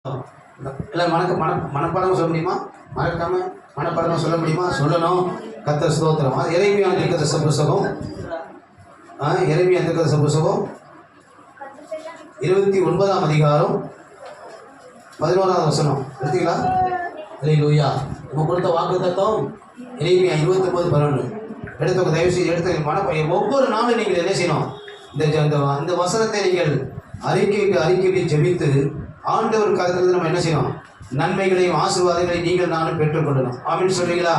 இல்லை மனப்பாடம் சொல்ல முடியுமா? மறக்காம மனப்பாடம் சொல்ல முடியுமா? சொல்லணும். கர்த்தர் ஸ்தோத்திரம். அது எரேமியா தீர்க்கதரிசி புத்தகம், எரேமியா தீர்க்கதரிசி புத்தகம் 29ஆம் அதிகாரம் 11ஆவது வசனம். எடுத்தீங்களா? அல்லேலூயா. நம்ம கொடுத்த வாக்குத்தத்தம் எரேமியா 29:11. எடுத்தவங்க தயவு செய்து எடுத்து ஒவ்வொரு நாளும் நீங்கள் என்ன செய்யணும்? இந்த வசனத்தை நீங்கள் அறிக்கைக்கு ஜெபித்து ஆண்டவர் கருத்துல நம்ம என்ன செய்யணும்? நன்மைகளையும் ஆசீர்வாதங்களையும் நீங்கள் நானும் பெற்றுக்கொள்ளணும். ஆமென் சொல்றீங்களா?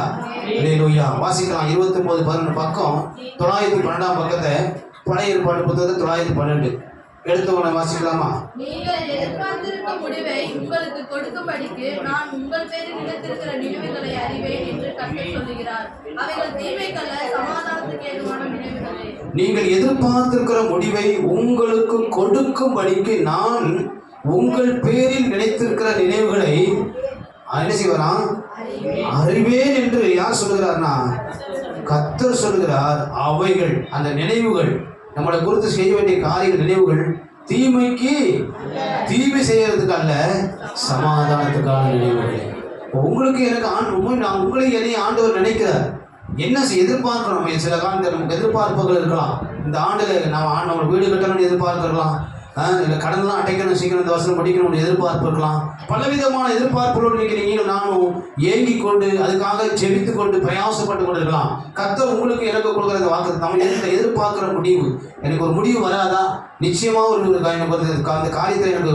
அல்லேலூயா. வாசிக்கலாம். 29:11 பக்கம் 912 பக்கத்தை பழைய ஏற்பாடு புத்தகத்தை 912 எடுத்தவங்க வாசிக்கலாமா? நீங்கள் எதிர்பார்த்திருக்கும் முடிவை உங்களுக்கு கொடுக்கும்படிக்கு நான் உங்கள் பேரில் நினைத்திருக்கிற நினைவுகளை அறிவேன் என்று கர்த்தர் சொல்லுகிறார். அவைகள் தீமைக்கல்ல, சமாதானத்துக்கு ஏதுவான நினைவுகளே. நீங்கள் எதிர்பார்த்திருக்கிற முடிவை உங்களுக்கு கொடுக்கும்படிக்கு நான் உங்கள் பேரில் நினைத்திருக்கிற நினைவுகளை என்ன செய்வாராம்? அறிவேன் என்று யார் சொல்லுகிறார்னா கர்த்தர் சொல்லுகிறார். அவைகள் அந்த நினைவுகள் நம்மளை குறித்து செய்ய வேண்டிய காரிய நினைவுகள் தீமைக்கு தீமை செய்யறதுக்கு அல்ல, சமாதானத்துக்கான நினைவுகள். உங்களுக்கு எனக்கு நான் உங்களை என்னை ஆண்டவர் நினைக்கிறார். என்ன எதிர்பார்க்கிறோம்? சில காலத்தில் நமக்கு எதிர்பார்ப்புகள் இருக்கலாம். இந்த ஆண்டுல நம்ம வீடு கட்டணும்னு எதிர்பார்க்கலாம், இல்லை கடன்லாம் அடைக்கணும், சீக்கிரம் இந்த வருஷம் படிக்கணும்னு எதிர்பார்ப்பு இருக்கலாம். பலவிதமான எதிர்பார்ப்புகளோடு நீங்கள் நானும் ஏங்கி கொண்டு அதுக்காக ஜெபித்து கொண்டு பிரயாசப்பட்டு கொண்டு இருக்கலாம். கர்த்தர் உங்களுக்கு எனக்கு கொடுக்குற இந்த வாக்கு நம்ம எதிர்பார்க்குற முடிவு, எனக்கு ஒரு முடிவு வராதா? நிச்சயமாக அந்த காரியத்தில் எனக்கு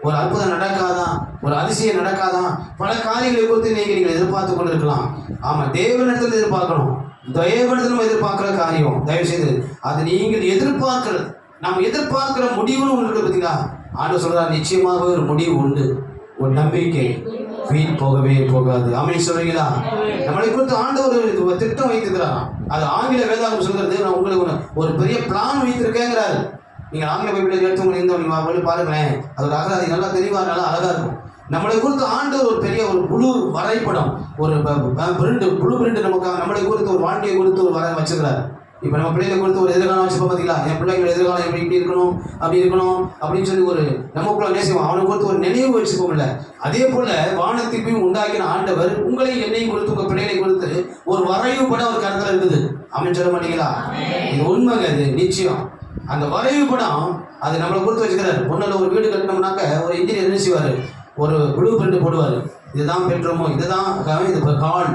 ஒரு அற்புதம் நடக்காதா? ஒரு அதிசயம் நடக்காதா? பல காரியங்களை குறித்து நீங்கள் எதிர்பார்த்து கொண்டு இருக்கலாம். ஆமாம், தேவனிடத்தில் எதிர்பார்க்கணும். தேவனிடத்தில் நம்ம எதிர்பார்க்குற காரியம் தயவு செய்து அது நீங்கள் எதிர்பார்க்கிறது. நம்ம எதிர்பார்க்கிற முடிவுன்னு ஒன்று இருக்கு பார்த்தீங்களா? ஆண்டு சொல்றார், நிச்சயமாக ஒரு முடிவு உண்டு, ஒரு நம்பிக்கை வீண் போகவே போகாது. ஆமென் சொல்றீங்களா? நம்மளை குறித்து ஆண்டவர் ஒரு திட்டம் வைத்திருக்கிறார். அது ஆங்கில வேதாகம் சொல்கிறது. நான் உங்களுக்கு ஒரு பெரிய பிளான் வைத்திருக்கேங்கிறாரு. நீங்கள் ஆங்கில பைபிள் எடுத்து இருந்தோம் பாருங்களேன், அதோட அகராதி நல்லா தெளிவாக நல்லா அழகா இருக்கும். நம்மளை குறித்து ஆண்டவர் ஒரு பெரிய ஒரு புழு வரைபடம், ஒரு புழு பிரிண்ட் நமக்கு நம்மளை குறித்து ஒரு வாழ்க்கையை குறித்து ஒரு வரை வச்சுக்கிறார். இப்போ நம்ம பிள்ளைகளை கொடுத்து ஒரு எதிர்காலம் வச்சுப்போம் பார்த்தீங்களா? என் பிள்ளைங்களோட எதிர்காலம் இப்படி இருக்கணும், அப்படி இருக்கணும் அப்படின்னு சொல்லி ஒரு நமக்குள்ள நேசிப்போம். அவனை கொடுத்து ஒரு நினைவு வச்சுப்போம்ல. அதே போல வானத்திற்கும் உண்டாக்கின ஆண்டவர் உங்களையும் என்னையும் கொடுத்து உங்கள் பிள்ளைகளை கொடுத்து ஒரு வரைவு படம் ஒரு கருத்தில் இருக்குது. அப்படின்னு சொல்ல மாட்டீங்களா? இது உண்மைங்க, இது நிச்சயம். அந்த வரைவு படம் அது நம்மளை கொடுத்து வச்சுக்கிறாரு. ஒன்றில் ஒரு வீடு கட்டணும்னாக்க ஒரு இன்ஜினியர் என்ன செய்வார்? ஒரு ப்ளூ பிரிண்ட் போடுவார். இதுதான் பெட்ரூமோ, இதுதான் இது ஹால்,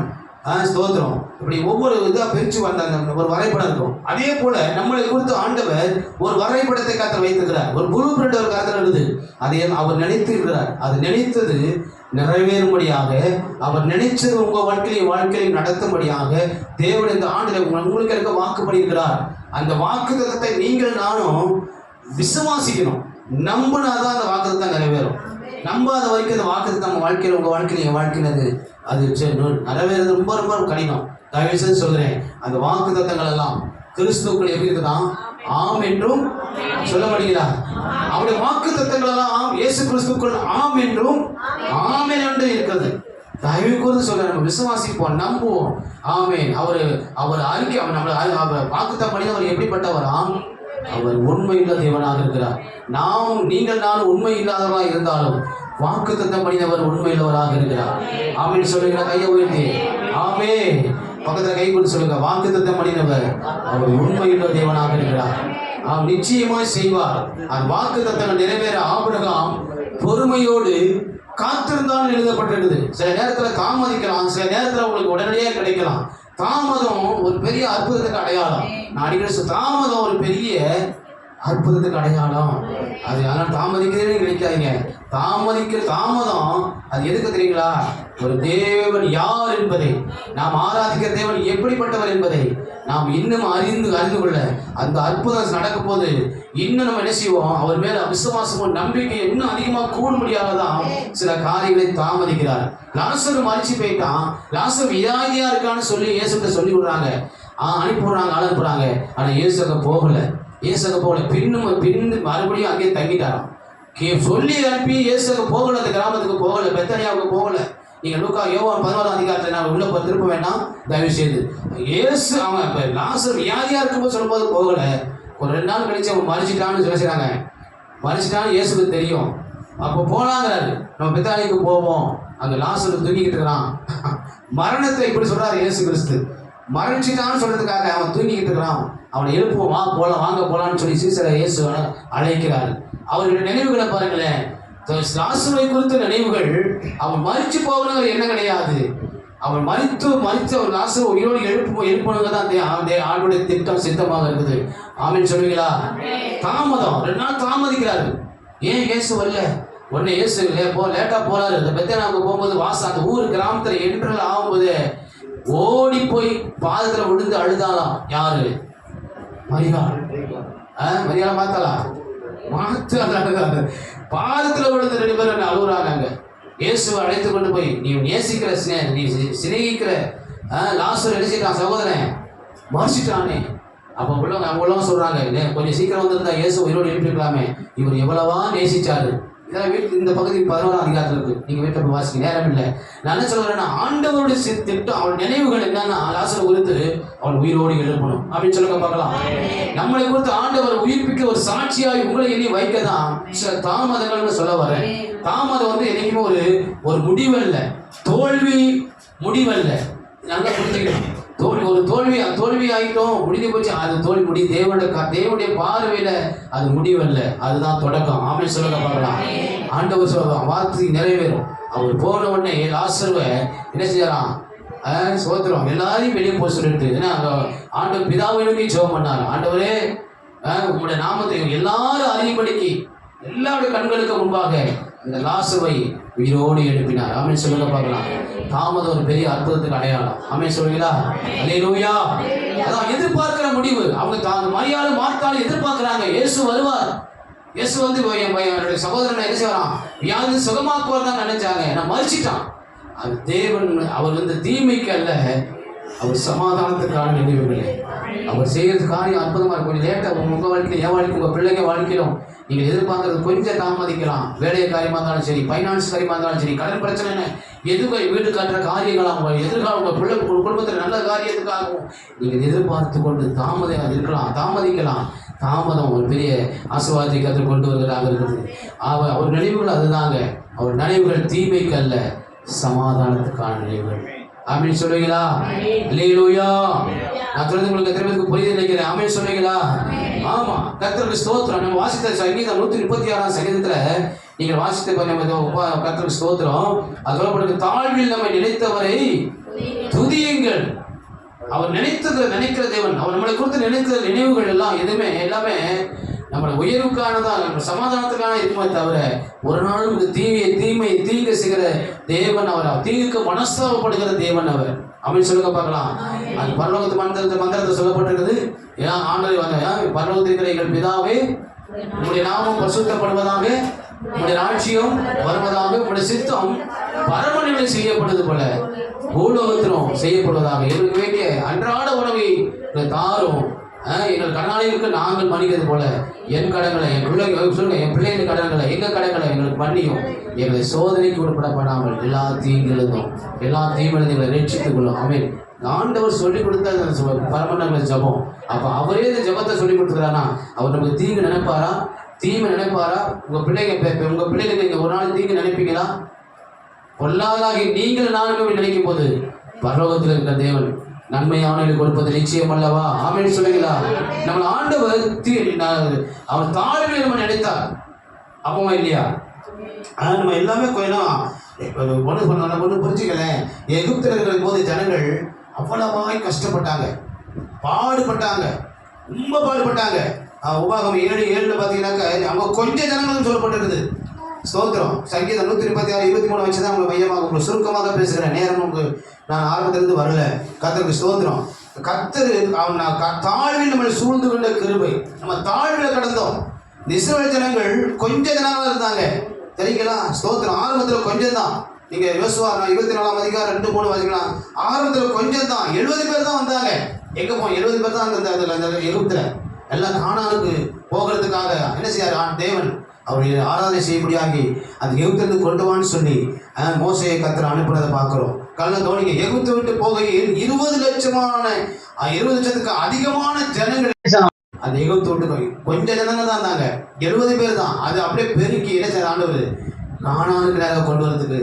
ஸ்தோத்திரம், இப்படி ஒவ்வொரு இதாக பிரித்து வந்த அந்த ஒரு வரைபடம் இருக்கும். அதே போல நம்மளை குறித்து ஆண்டவர் ஒரு வரைபடத்தை கர்த்தர் வைத்திருக்கிறார். ஒரு ப்ளூ பிரிண்ட் ஒரு கர்த்தர் இருக்குது. அதை அவர் நினைத்திருக்கிறார். அது நினைத்தது நிறைவேறும்படியாக, அவர் நினைச்சது உங்கள் வாழ்க்கையிலையும் நடத்தும்படியாக தேவன் இந்த ஆண்டில் உங்களுக்கு இருக்க வாக்குப்படி இருக்கிறார். அந்த வாக்குத்தத்தத்தை நீங்கள் நானும் விசுவாசிக்கணும். நம்பினாதான் அந்த வாக்குத்தத்தம் நிறைவேறும். நம்பாத வரைக்கும் அந்த வாக்குத்தத்தம் நம்ம வாழ்க்கையில் உங்கள் வாழ்க்கையில் என் வாழ்க்கையினது அது நிறைவேறது ரொம்ப ரொம்ப கடினம். தயவு செய்து சொல்கிறேன், அந்த வாக்கு தத்தங்கள் எல்லாம் கிறிஸ்துக்கள் எப்படி இருக்குதான்? ஆம் என்றும் சொல்ல மாட்டீங்களா? அவருடைய வாக்கு தத்தங்கள் எல்லாம் இயேசு கிறிஸ்துக்கள் ஆம் என்றும் ஆமென் என்று இருக்கிறது. தயவு கூர்ந்து சொல்றேன், நம்ம விசுவாசிப்போம், நம்புவோம். ஆமென். அவர் அறிக்கை நம்மளை வாக்குத்தம் பண்ணி அவர் எப்படிப்பட்டவராம்? அவர் உண்மையுள்ள தேவனாக இருக்கிறார். நீங்கள் நானும் உண்மை இல்லாதவராக இருந்தாலும் வாக்குத்தத்தம் பண்ணினவர் உண்மையுள்ளவராக இருக்கிறார். ஆமென் சொல்லுங்க. கையை உயர்த்தி ஆமே பக்கத்துல கை கொடுத்து சொல்லுங்க. வாக்குத்தத்தம் பண்ணினவர் அவர் உண்மையுள்ள தேவனாக இருக்கிறார். நிச்சயமாய் செய்வார். அந்த வாக்குத்தத்தங்கள் நிறைவேற ஆபிரகாம் பொறுமையோடு காத்திருந்தாலும் எழுதப்பட்டிருக்குது. சில நேரத்தில் தாமதிக்கலாம், சில நேரத்தில் உங்களுக்கு உடனடியாக கிடைக்கலாம். தாமதம் ஒரு பெரிய அற்புதத்துக்கு அடையாளம். நான் அடிக்கடி தாமதம் ஒரு பெரிய அற்புதத்துக்கு அடையாளம். அது ஆனால் தாமதிக்கிறதே நினைக்காதீங்க. தாமதம் அது எதுக்கு தெரியுங்களா? ஒரு தேவன் யார் என்பதை, நாம் ஆராதிக்கிற தேவன் எப்படிப்பட்டவர் என்பதை நாம் இன்னும் அறிந்து கொள்ள அந்த அற்புதம் நடக்கும் போது இன்னும் நம்ம என்ன செய்வோம்? அவர் மேல விசுவாசமும் நம்பிக்கையை இன்னும் அதிகமாக கூட முடியாததான் சில காரியங்களை தாமதிக்கிறார். லாசரு மரிச்சு போயிட்டான். லாசரு வியாதியா இருக்கான்னு சொல்லி இயேசுகிட்ட சொல்லி விடுறாங்க, அனுப்பிடுறாங்க, அனுப்புறாங்க. ஆனால் இயேசுக்கு போகல. பின்னு மறுபடியும் அங்கேயே தங்கிட்டாராம். சொல்லி அனுப்பி இயேசுக்கு போகல, அந்த கிராமத்துக்கு போகல, பெத்தனியாவுக்கு போகல. நீங்க லூக்கா யோவான் 11ஆம் அதிகாரத்தில் நான் உள்ள திரும்ப வேண்டாம் தயவு செய்து. இயேசு அவன் லாசரு வியாதியா இருக்கும்போது சொல்லும்போது போகல. ஒரு 2 நாள் கழிச்சு அவன் மறிச்சிட்டான்னு சொல்லிடுறாங்க. மறிச்சிட்டான்னு இயேசுக்கு தெரியும். அப்போ போனாங்கிறாரு, நம்ம பெத்தானிக்கு போவோம், அங்க லாசரு தூங்கிக்கிட்டு இருக்கிறான். மரணத்தை இப்படி சொல்றாரு இயேசு கிறிஸ்து. மரணிச்சிட்டான்னு சொல்றதுக்காக அவன் தூங்கிக்கிட்டு இருக்கிறான், அவனை எழுப்புவோம், வா போலாம், வாங்க போலான்னு சொல்லி சீசரை இயேசு அழைக்கிறார். அவர்களுடைய நினைவுகளை பாருங்களேன், லாசருவை குறித்த நினைவுகள். அவன் மரிச்சு போகணுங்கிற எண்ணம் கிடையாது. அவன் மறித்து அவர் லாசரு உயிரோடு எழுப்பணுங்க தான் ஆண்டுடைய திட்டம் சித்தமாக இருக்குது. ஆமென் சொல்லுவீங்களா? தாமதம், 2 நாள் தாமதிக்கிறாரு. ஏன் இயேசு வரல? உடனே இயேசு லேட்டா போறாரு. இந்த பெத்தேனாவுக்கு போகும்போது அந்த ஊர் கிராமத்துல என்ட்ரல் ஆகும்போது ஓடி போய் பாதத்துல விழுந்து அழுதாலாம். யாரு? மரியாள். மரியாதை மாத்தாளா அழுதாங்க. பாதத்துல விழுந்து 2 பேரும் அழுகுறாங்க. இயேசுவை அழைத்து கொண்டு போய், நீ நேசிக்கிற நீ சிநேகிக்கிற லாசரு என்ன செய்யறான்? சகோதரன் மறிச்சிட்டானே. அப்போ உள்ளவங்க சொல்றாங்க, கொஞ்சம் சீக்கிரம் வந்திருந்தா இயேசு உயிரோடு எழுப்பிருக்கலாமே, இவர் எவ்வளவா நேசிச்சாரு. இதெல்லாம் இந்த பகுதி 11ஆம் அதிகாரத்தில் இருக்கு, நீங்க வீட்டை போய் வாசிக்க நேரம் இல்லை. நான் என்ன சொல்றேன்னா, ஆண்டவருடைய திட்டம், அவன் நினைவுகள் என்னன்னா, லாசரை குறித்து அவன் உயிரோடு எழுப்பணும் அப்படின்னு சொல்லுங்க பார்க்கலாம். நம்மளை குறித்து ஆண்டவர் உயிர்ப்பிக்க ஒரு சாட்சியாய் உங்களை எண்ணி வைக்கதான் சில தாமதங்கள்னு சொல்ல வரேன். தாமதம் என்னைக்குமே ஒரு முடிவல்ல, தோல்வி முடிவல்ல. நல்லா புரிஞ்சுக்கணும். தோல்வி ஆகிட்டோம், முடிஞ்சு போச்சு, அது தோல்வி தேவனுடைய பார்வையில அது முடிவல்ல, அதுதான் தொடக்கம். ஆமென் சொல்லுங்க பார்க்கலாம். ஆண்டவர் சொல்லுவான், வார்த்தை நிறைவேறும். அவர் போன உடனே லாசருவை என்ன செய்யறான்? சோத்திரம், எல்லாரையும் வெளியே போய் சொல்லிட்டு, ஏன்னா ஆண்டவர் பிதாவினுக்கே ஜெபம் பண்ணார். ஆண்டவரே, உங்களுடைய நாமத்தை எல்லாரும் அறியும்படிக்கு எல்லாருடைய கண்களுக்கு முன்பாக இந்த லாசருவை உயிரோடு எழுப்பினார். ஆமென் சொல்லுங்க பார்க்கலாம். தாமதம் ஒரு பெரிய அற்புதத்துக்கு அடையாளம். ஆமென் சொல்லுங்களா? அல்லேலூயா. அதான் எதிர்பார்க்கிற முடிவு. அவங்க மரியாதை மார்த்தாலும் எதிர்பார்க்கிறாங்க, இயேசு வருவார். இயேசு என்னுடைய சகோதரனை என்ன செய்வாராம்? வியாதி சுகமாக்குவார் தான் நினைச்சாங்க. நான் மறிச்சிட்டான். அது தேவன், அவர் தீமைக்கு அல்ல, அவர் சமாதானத்துக்கான நினைவுகளே. அவர் செய்யறது காரியம் அற்புதமா இருக்கும். கொஞ்சம் லேட்டா உங்க வாழ்க்கையில, என் வாழ்க்கை, உங்க பிள்ளைங்க வாழ்க்கையிலும் நீங்கள் எதிர்பார்க்கறது கொஞ்சம் தாமதிக்கலாம். வேலையை காரியமாக இருந்தாலும் சரி, ஃபைனான்ஸ் காரியமாக இருந்தாலும் சரி, கடன் பிரச்சனை, எதுவும் வீடு காட்டுற காரியங்களாக, எதிர்காலம் உங்கள் பிள்ளை குடும்பத்தில் நல்ல காரியத்துக்காகவும் நீங்கள் எதிர்பார்த்து கொண்டு தாமதிக்கலாம். தாமதம் ஒரு பெரிய ஆசீர்வாதத்தை கற்றுக் கொண்டு வருவதாக இருக்குது. அவர் நினைவுகள் அதுதாங்க. அவர் நினைவுகள் தீமைக்கு அல்ல, சமாதானத்துக்கான நினைவுகள். ஆமென் சொல்லுவீங்களா? அல்லேலூயா. நான் சொல்றது உங்களுக்கு எத்தனை பேருக்கு புரியுது நினைக்கிறேன். ஆமென் சொல்லுவீங்களா? ஆமா, கர்த்தருக்கு ஸ்தோத்திரம். நம்ம வாசித்த சங்கீதம் 136ஆம் சங்கீதத்துல நீங்க வாசித்த கர்த்தருக்கு ஸ்தோத்திரம். அது சொல்லப்படுது, தாழ்வில் நம்மை நினைத்தவரை துதியுங்கள். அவர் நினைக்கிற தேவன். அவர் நம்மளை குறித்து நினைக்கிற நினைவுகள் எல்லாமே நம்மளை உயர்வுக்கானதான், நம்ம சமாதானத்துக்கான இருக்குமே தவிர ஒரு நாளும் இந்த தீங்கு செய்கிற தேவன் அவர், தீங்குக்கு மனஸ்தாபப்படுகிற தேவன் அவர். அப்படின்னு சொல்லுங்க பார்க்கலாம். அது பரலோகத்து மந்திரத்தை சொல்லப்பட்டிருக்குது. ஏன்னா ஆண்டவர் பரலோகத்தில் இருக்கிற எங்கள் பிதாவே, உங்களுடைய நாமம் பரிசுத்தப்படுவதாக, உங்களுடைய ராட்சியம் வருவதாக, உங்களுடைய சித்தம் பரமநிலை செய்யப்படுவது போல பூலோகத்திலும் செய்யப்படுவதாக. எங்களுக்கு வேண்டிய அன்றாட உணவை தாரும். எங்கள் கடனாளிகளுக்கு நாங்கள் மன்னிக்கிறது போல என் கடன்களை, என் பிள்ளைங்க கடன்களை, எங்கள் கடன்களை எங்களுக்கு மன்னியும். எங்களை சோதனைக்கு உட்படப்படாமல் எல்லா தீங்கிலிருந்தும் எங்களை ரட்சித்துக் கொள்ளும். ஆமென். ஆண்டவர் சொல்லிக் கொடுத்த பரமண்டல ஜபம். அப்ப அவரே இந்த ஜபத்தை சொல்லிக் கொடுத்துக்கிறானா, அவர் நமக்கு தீங்கு நினைப்பாரா, தீமை நினைப்பாரா? உங்க பிள்ளைங்க நீங்க ஒரு நாள் தீங்கு நினைப்பீங்களா? பொல்லாதாகி நீங்கள் நானும் நினைக்கும் போது பரலோகத்தில் இருக்கிற தேவன் நன்மையானவர்களுக்கு கொடுப்பது நிச்சயம் அல்லவா? ஆமென் சொல்லுங்களா? நம்ம ஆண்டவர் அவர் தாழ்வில் நம்ம நினைத்தார், அப்பமா இல்லையா? நம்ம எல்லாமே ஒன்று புரிஞ்சுக்கல. எகிப்தில் இருக்கிற போது ஜனங்கள் அவ்வளவாய் கஷ்டப்பட்டாங்க, பாடுபட்டாங்க, ரொம்ப பாடுபட்டாங்க. உபாகம் 7:7 பார்த்தீங்கன்னாக்கா அவங்க கொஞ்சம் ஜனங்களும் சொல்லப்பட்டிருக்குது. ஸ்தோத்திரம். சங்கீதம் 136, 23 வச்சுதான் அவங்க மையமாக உங்களுக்கு சுருக்கமாக பேசுகிறேன். நேரம் உங்களுக்கு நான் ஆரம்பத்திலிருந்து வரல. கர்த்தருக்கு ஸ்தோத்திரம். கர்த்தர் தாழ்வில் நம்மளை சூழ்ந்து கொண்ட கிருபை. நம்ம தாழ்வில் கடந்தோம். இஸ்ரவேல் ஜனங்கள் கொஞ்சம் ஜனங்களா இருந்தாங்க, தெரியுங்களா? ஸ்தோத்திரம். ஆரம்பத்தில் கொஞ்சம் தான். நீங்க யோசுவா 24ஆம் அதிகாரம் 2-3 வாசிக்கலாம். ஆரம்பத்தில் கொஞ்சம் தான், 70 பேர் தான் வந்தாங்க. எங்க போவோம்? 70 பேர் தான் அந்த எகிப்துல. எல்லாம் கானானுக்கு போகிறதுக்காக என்ன செய்யார் தேவன்? அவருடைய ஆராதனை செய்யும்படியாகி அந்த எகிப்திலிருந்து கொண்டு வான்னு சொல்லி மோசையை கர்த்தர் அனுப்புனதை பார்க்கிறோம். கவனிங்க, எகிப்தை விட்டு போகையில் 20 லட்சத்துக்கு அதிகமான ஜனங்கள் அந்த எகிப்தை விட்டு கொஞ்சம் ஜனங்க தான் இருந்தாங்க, 70 பேர் தான். அது அப்படியே பெருக்கி என்ன செய்ய ஆண்டவர் கானானுக்கு நேராக கொண்டு வரதுக்கு.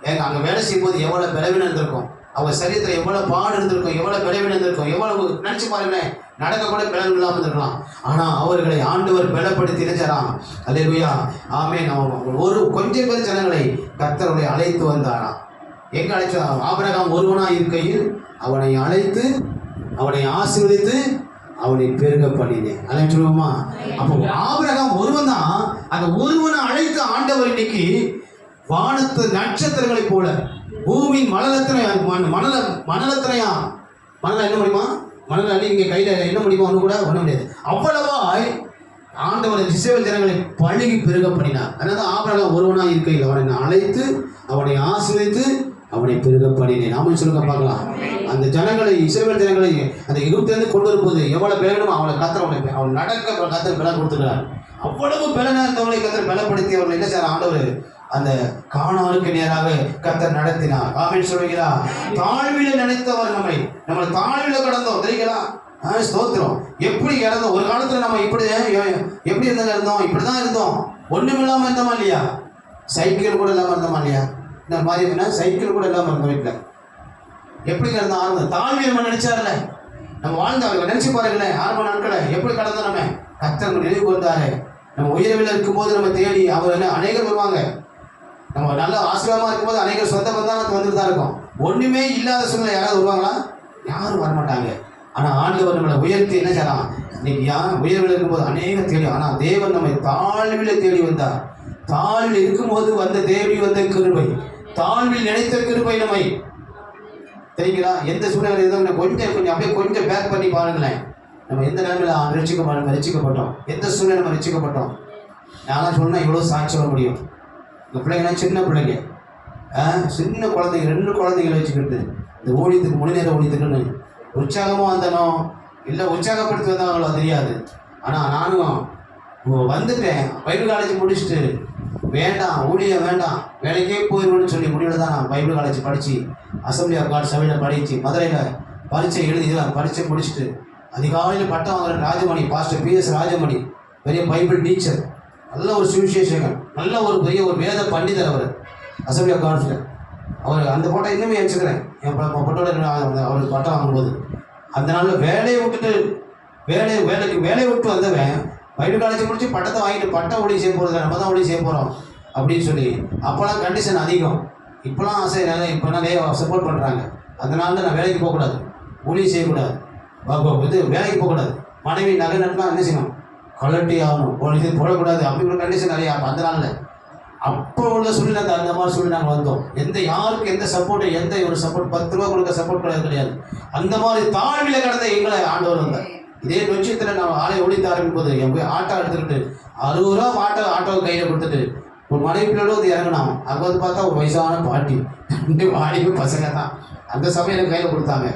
ஏங்க அங்கே வேலை செய்யும்போது எவ்வளோ பலவீனம் இருந்திருக்கும், அவங்க சரீரத்தில் எவ்வளோ பாடு இருந்திருக்கும், எவ்வளோ பலவீனம் இருந்திருக்கும், எவ்வளவு நினச்சி பாருங்களேன், நடக்க கூட பலன் இல்லாமல் இருந்திருக்கலாம். ஆனால் அவர்களை ஆண்டவர் பலப்படுத்தி நினைச்சாராம். அல்லேலூயா, ஆமென். ஒரு கொஞ்சம் பேர் ஜனங்களை கர்த்தரை அழைத்து வந்தாராம். எங்கே அழைச்சா? ஆபிரகாம் ஒருவனாக இருக்கையில் அவனை அழைத்து அவனை ஆசீர்வதித்து அவனை பெருக பண்ணினேன். அதான் சொல்லுவோமா? அப்போ ஆபிரகாம் ஒருவன் தான். அந்த ஒருவனை அழைத்து ஆண்டவர் இன்னைக்கு வானத்து நட்சத்திரங்களைப் போல பூமியின் மணலத்திரையா மணல என்ன முடியுமா? மணல் அள்ளி இங்கே கையில் என்ன முடியுமா? ஒன்று கூட ஒன்றும் முடியாது. அவ்வளவாய் ஆண்டவர் இஸ்ரவேல் ஜனங்களை பழுகி பெருக பண்ணினார். அதனால ஆபிரகாம் ஒருவனாக இருக்கையில் அவனை அழைத்து அவனை ஆசீர்வதித்து அவனை பெருக பண்ணினேன். நாம சொல்லுங்க பார்க்கலாம். அந்த ஜனங்களை, இஸ்ரவேல் ஜனங்களை அந்த எகிப்திலிருந்து கொண்டு வரும்போது எவ்வளவு பலனும் அவனை கத்தர் அவன் நடக்க கத்தர் பலன் கொடுத்துக்கிறார். அவ்வளவு பலனா இருந்தவங்களை கத்தர் பலப்படுத்தி அவர்கள் என்ன செய்யறார்? ஆண்டவர் அந்த கானானுக்கு நேராக கத்தர் நடத்தினார். ஆமென் சொல்லுங்களா? தாழ்வில நினைத்தவர் நம்ம தாழ்வில கடந்தோம் தெரியுங்களா? ஸ்தோத்திரம். எப்படி இறந்தோம்? ஒரு காலத்துல நம்ம எப்படி இருந்தோம்? இப்படிதான் இருந்தோம். ஒண்ணும் இல்லாம இருந்தோமா இல்லையா? சைக்கிள் கூட இல்லாம இருந்தோமா இல்லையா? இந்த மாதிரி சைக்கிள் கூட இல்லாம இருந்தோம். வீட்டில் எப்படி இருந்தோம்? ஆரம்பம் தாழ்வியை நம்ம நினைச்சார்ல, நம்ம வாழ்ந்தவர்கள் நினைச்சு பாருங்களேன். ஆரம்ப நாட்களை எப்படி கடந்தோம்? நம்ம கத்தர் நினைவு வந்தாரு. நம்ம உயர்வில் இருக்கும்போது நம்ம தேடி அவர் அநேகர் வருவாங்க. நம்ம நல்ல ஆசீர்வாதமாக இருக்கும்போது அநேகர் சொந்த பந்தானத்து வந்துட்டு தான் இருக்கும். ஒன்றுமே இல்லாத சூழ்நிலை யாராவது வருவாங்களா? யாரும் வரமாட்டாங்க. ஆனால் ஆண்டவர் நம்மளை உயர்த்தி என்ன செய்யலாம்? இன்னைக்கு உயர்வில் இருக்கும்போது அநேகம் தேடி. ஆனால் தேவன் நம்மை தாழ்வில் தேடி வந்தார். தாழ்வில் இருக்கும்போது வந்த தேவி வந்த கிருபை, தாழ்வில் நினைத்த கிருபை நம்மை தெரியுங்களா? எந்த சூழ்நிலை இருந்தோம் கொஞ்சம் அப்படியே கொஞ்சம் பேக் பண்ணி பாருங்களேன். நம்ம எந்த நேரத்தில் ரசிக்கப்பட்டோம், எந்த சூழ்நிலை நம்ம ரசிக்கப்பட்டோம். நான் சொன்னால் இவ்வளோ சாட்சி சொல்ல முடியும். இந்த பிள்ளைங்களாம் சின்ன பிள்ளைங்க, சின்ன குழந்தைங்க, 2 குழந்தைங்களை வச்சுக்கிட்டு இந்த ஊழியத்துக்கு மணி நேரம் ஊழியத்துக்குன்னு உற்சாகமாக வந்தனோ இல்லை உற்சாகப்படுத்தி வந்தாங்களோ தெரியாது. ஆனால் நானும் வந்துட்டேன். பைபிள் காலேஜ் முடிச்சுட்டு வேண்டாம் ஊழியம் வேண்டாம் வேலைக்கே போயிடுவோன்னு சொல்லி முடிவில் தான் நான் பைபிள் காலேஜ் படித்து அசம்பிளி ஆஃப் காட் சபையில் படித்து மதுரையில் பரீட்சை எழுதி பரீட்சை முடிச்சுட்டு அதிகாலையில் பட்டம் வாங்குற ராஜமணி, பாஸ்டர் PS ராஜமணி, பெரிய பைபிள் டீச்சர், நல்ல ஒரு சுவிசேஷகர், நல்ல ஒரு பெரிய ஒரு வேத பண்டிதர். அவர் அசம்பிளி ஆஃப் காட்ஸில் அவர் அந்த போட்டோ இன்னுமே வச்சுக்கிறேன். என் போட்டோட அவருக்கு பட்டம் வாங்கும்போது அந்த நாளில் வேலையை விட்டுட்டு வேலையை விட்டு வந்தவன் பைபிள் காலேஜ் முடிச்சு பட்டத்தை வாங்கிட்டு பட்டம் ஒளி செய்ய போகிறது, நம்ம தான் ஒளி செய்ய போகிறோம் அப்படின்னு சொல்லி. அப்போலாம் கண்டிஷன் அதிகம். இப்போலாம் ஆசை நல்லா இப்போலாம் நிறைய சப்போர்ட் பண்ணுறாங்க. அதனால நான் வேலைக்கு போகக்கூடாது, ஒளி செய்யக்கூடாது, வேலைக்கு போகக்கூடாது, மனைவி நகை நட்டுலாம் என்ன செய்யணும், கலட்டி ஆகணும், ஒளி போடக்கூடாது அப்படிங்கிற கண்டிஷன் நிறையா. அந்த நாளில் அப்போ உள்ள சூழ்நிலை அந்த மாதிரி சூழ்நிலை நாங்கள் வந்தோம். யாருக்கு எந்த சப்போர்ட்டு, எந்த ஒரு சப்போர்ட் 10 ரூபா கொடுக்க சப்போர்ட் கிடையாது. அந்த மாதிரி தாழ்வில கடந்த எங்களை ஆண்டவர் வந்தார். இதே நிச்சயத்தில் நான் ஆலை ஒழித்து ஆரம்பிக்கும் போது என் போய் ஆட்டோ எடுத்துக்கிட்டு 60 ரூபா ஆட்டோ கையில் கொடுத்துட்டு ஒரு மனைவியோடு வந்து இறங்கினோம். அங்கே வந்து பார்த்தா ஒரு வயசான பாட்டி, 2 வாலிப பசங்க தான் அந்த சமயம் எனக்கு கையில் கொடுத்தாங்க.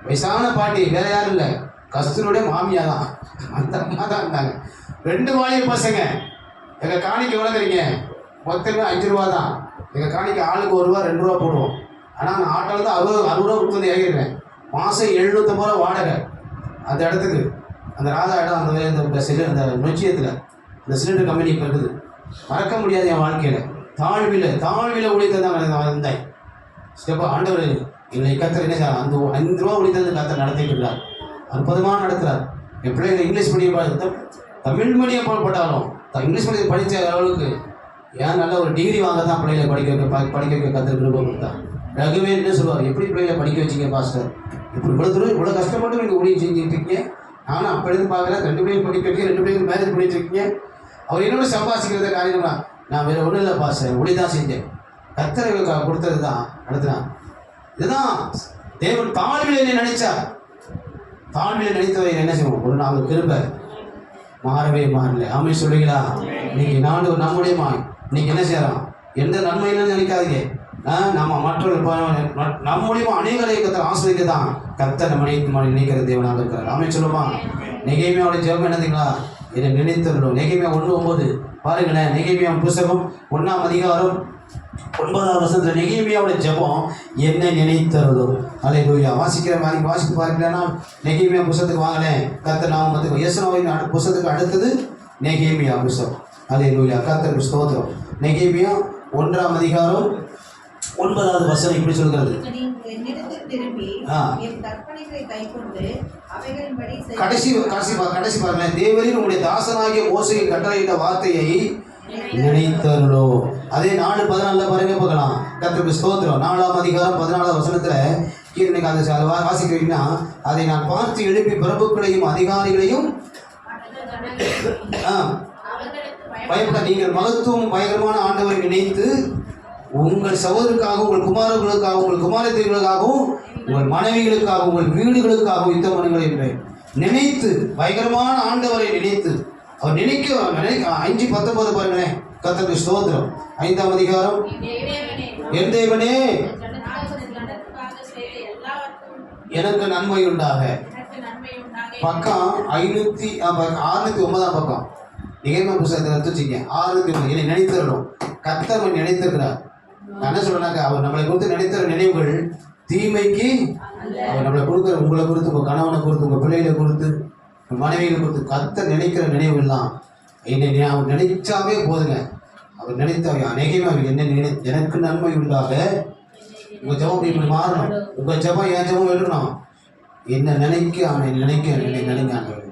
வயசான பாட்டி வேற யாரும் இல்லை, கஸ்தூருடைய மாமியா தான். அந்த அம்மா தான் இருந்தாங்க. 2 வாலிப பசங்க. எங்கள் காணிக்கு எவ்வளோங்கிறீங்க? மொத்தமே 5 ரூபா தான். எங்கள் காணிக்கு ஆளுக்கு 1 ரூபா 2 ரூபா போடுவோம். ஆனால் நான் ஆட்டோவில் தான் 60 ரூபா கொடுத்து இறங்கிடுவேன். மாதம் 750 ரூபா வாடகை. அந்த இடத்துக்கு அந்த ராஜா இடம் அந்த நொச்சியத்தில் இந்த சிலிண்டர் கம்பெனி இப்போ இருக்குது. மறக்க முடியாது என் வாழ்க்கையில். தாழ்வில் உழைத்ததான் நான் வந்தேன். ஸ்டெப்பாக ஆண்டவர் எங்களை கத்தர் என்ன செய்யலாம், அந்த 5 ரூபா உழைத்தது கத்தர் நடத்திட்டு இருக்கார். அற்புதமாக நடத்துகிறார். என் பிள்ளைகளை இங்கிலீஷ் மீடியம் தமிழ் மீடியம் போட்டாலும் இங்கிலீஷ் மீடியம் படித்த அளவுக்கு ஏன் நல்ல ஒரு டிகிரி வாங்க தான் பிள்ளைகளை படிக்க வைக்க கத்தர் கிருபை கொடுத்தான். ரகுவே என்ன சொல்லுவார், எப்படி பிள்ளைகளை படிக்க வச்சிங்க பாஸ்டர், இப்படி இவ்வளோ தூரம் இவ்வளோ கஷ்டப்பட்டு நீங்கள் ஊழியம் செஞ்சுட்டு இருக்கீங்க. நானும் அப்போலேருந்து பார்க்குறேன். 2 பிள்ளைங்க படிக்க வைக்க, 2 பிள்ளைங்க மேரேஜ் பண்ணிட்டு இருக்கீங்க. அவர் என்னோட சம்பாதிக்கிறத காரியம்னா நான் வேறு ஒன்றும் இல்லை பாஸ்டர், ஒளி தான் செஞ்சேன். கத்தரை கொடுத்தது தான் நடத்தினான். இதுதான் தேவன் தாழ்வில் என்ன நினைச்சார். தாழ்வில் நினைத்தவரை என்ன செய்வோம், ஒரு நாள் கிருபை மாறவே மாறல. ஆமென் சொல்லுங்களா? இன்னைக்கு நாடு நம்முடைய இன்னைக்கு என்ன செய்யறோம், எந்த நன்மையிலும் நினைக்காதீங்க. நம்ம மற்றவர்கள் நம்ம மூலியமா அநேகரை கத்தர் ஆசிரியக்க தான் கத்தர் நம்ம நினைக்கிற தேவனாக இருக்கிறார். ஆமென் சொல்லுமா? நெகேமியாவுடைய ஜெபம் என்னதுங்களா, என்னை நினைத்தருளும். நெகேமியா 1:9 பாருங்களேன். நெகேமியா புத்தகம் 1ஆம் அதிகாரம் 9ஆம் வசனத்தில் நெகேமியாவுடைய ஜெபம் என்னை நினைத்தருளும். அல்லேலூயா. வாசிக்கிற மாதிரி வாசித்து பார்க்கலன்னா நெகேமியா புத்தகத்துக்கு வாங்கலேன். கர்த்தர் நாமத்துக்கு யெசுவாவின் புத்தகத்துக்கு அடுத்தது நெகேமியா புத்தகம். அல்லேலூயா. கர்த்தருக்கு ஸ்தோத்திரம். நெகேமியா 1ஆம் அதிகாரம் 9வது வசனம் இப்படி சொல்கிறது. என்னிடத்தில் திரும்பி என் கற்பனைகளை கைக்கொண்டு அவைகளின்படி கடைசி பாருங்க. தேவரின் உங்களுடைய தாசனாகிய மோசேக்கு கட்டளையிட்ட வார்த்தையை நினைத்தருளோ. அதே 4:14 பாருங்க பார்க்கலாம். கர்த்தருக்கு ஸ்தோத்திரம். 4ஆம் அதிகாரம் 14வது வசனத்துல இன்னைக்கு அதை வாசிக்க வைக்கணும்னா, அதை நான் பார்த்து எழுப்பி பிரபுக்களையும் அதிகாரிகளையும் பயப்பட நீங்கள் மகத்துவம் பயங்கரமான ஆண்டவரை நினைத்து உங்கள் சகோதரருக்காகவும் உங்கள் குமாரர்களுக்காகவும் உங்கள் குமாரத்திகளுக்காகவும் உங்கள் மனைவிகளுக்காகவும் உங்கள் வீடுகளுக்காகவும் யுத்தம் பண்ணுங்கள் என்றேன். நினைத்து பயங்கரமான ஆண்டவரை நினைத்து அவர் நினைக்க 5:19 பாருங்களேன். கர்த்தருக்கு ஸ்தோத்திரம். 5ஆம் அதிகாரம். என் தேவனே எனக்கு நன்மை உண்டாக. பக்கம் 609 பக்கம் நிகழ்மை புத்தகத்தை எடுத்து வச்சுங்க. 609 என்னை நினைத்திரணும். கர்த்தர் நினைத்திருக்கிறார். நான் என்ன சொல்றேன்னாக்க, அவர் நம்மளை குறித்து நினைத்திற நினைவுகள் தீமைக்கு அவர் நம்மளை கொடுக்குற, உங்களை குறித்து, உங்கள் கணவனை குறித்து, உங்கள் பிள்ளைகளை குறித்து, உங்கள் மனைவிகளை குறித்து கர்த்தர் நினைக்கிற நினைவுகள்லாம் என்னை அவர் நினைச்சாவே போதுங்க. அவர் நினைத்தாவே அநேகமே அவர் என்ன எனக்கு நன்மை உண்டாக. உங்கள் ஜபம் இப்படி மாறணும். உங்கள் ஜபம் என் ஜபம் எழுதணும். என்னை நினைக்க நினைங்க ஆண்டவர்.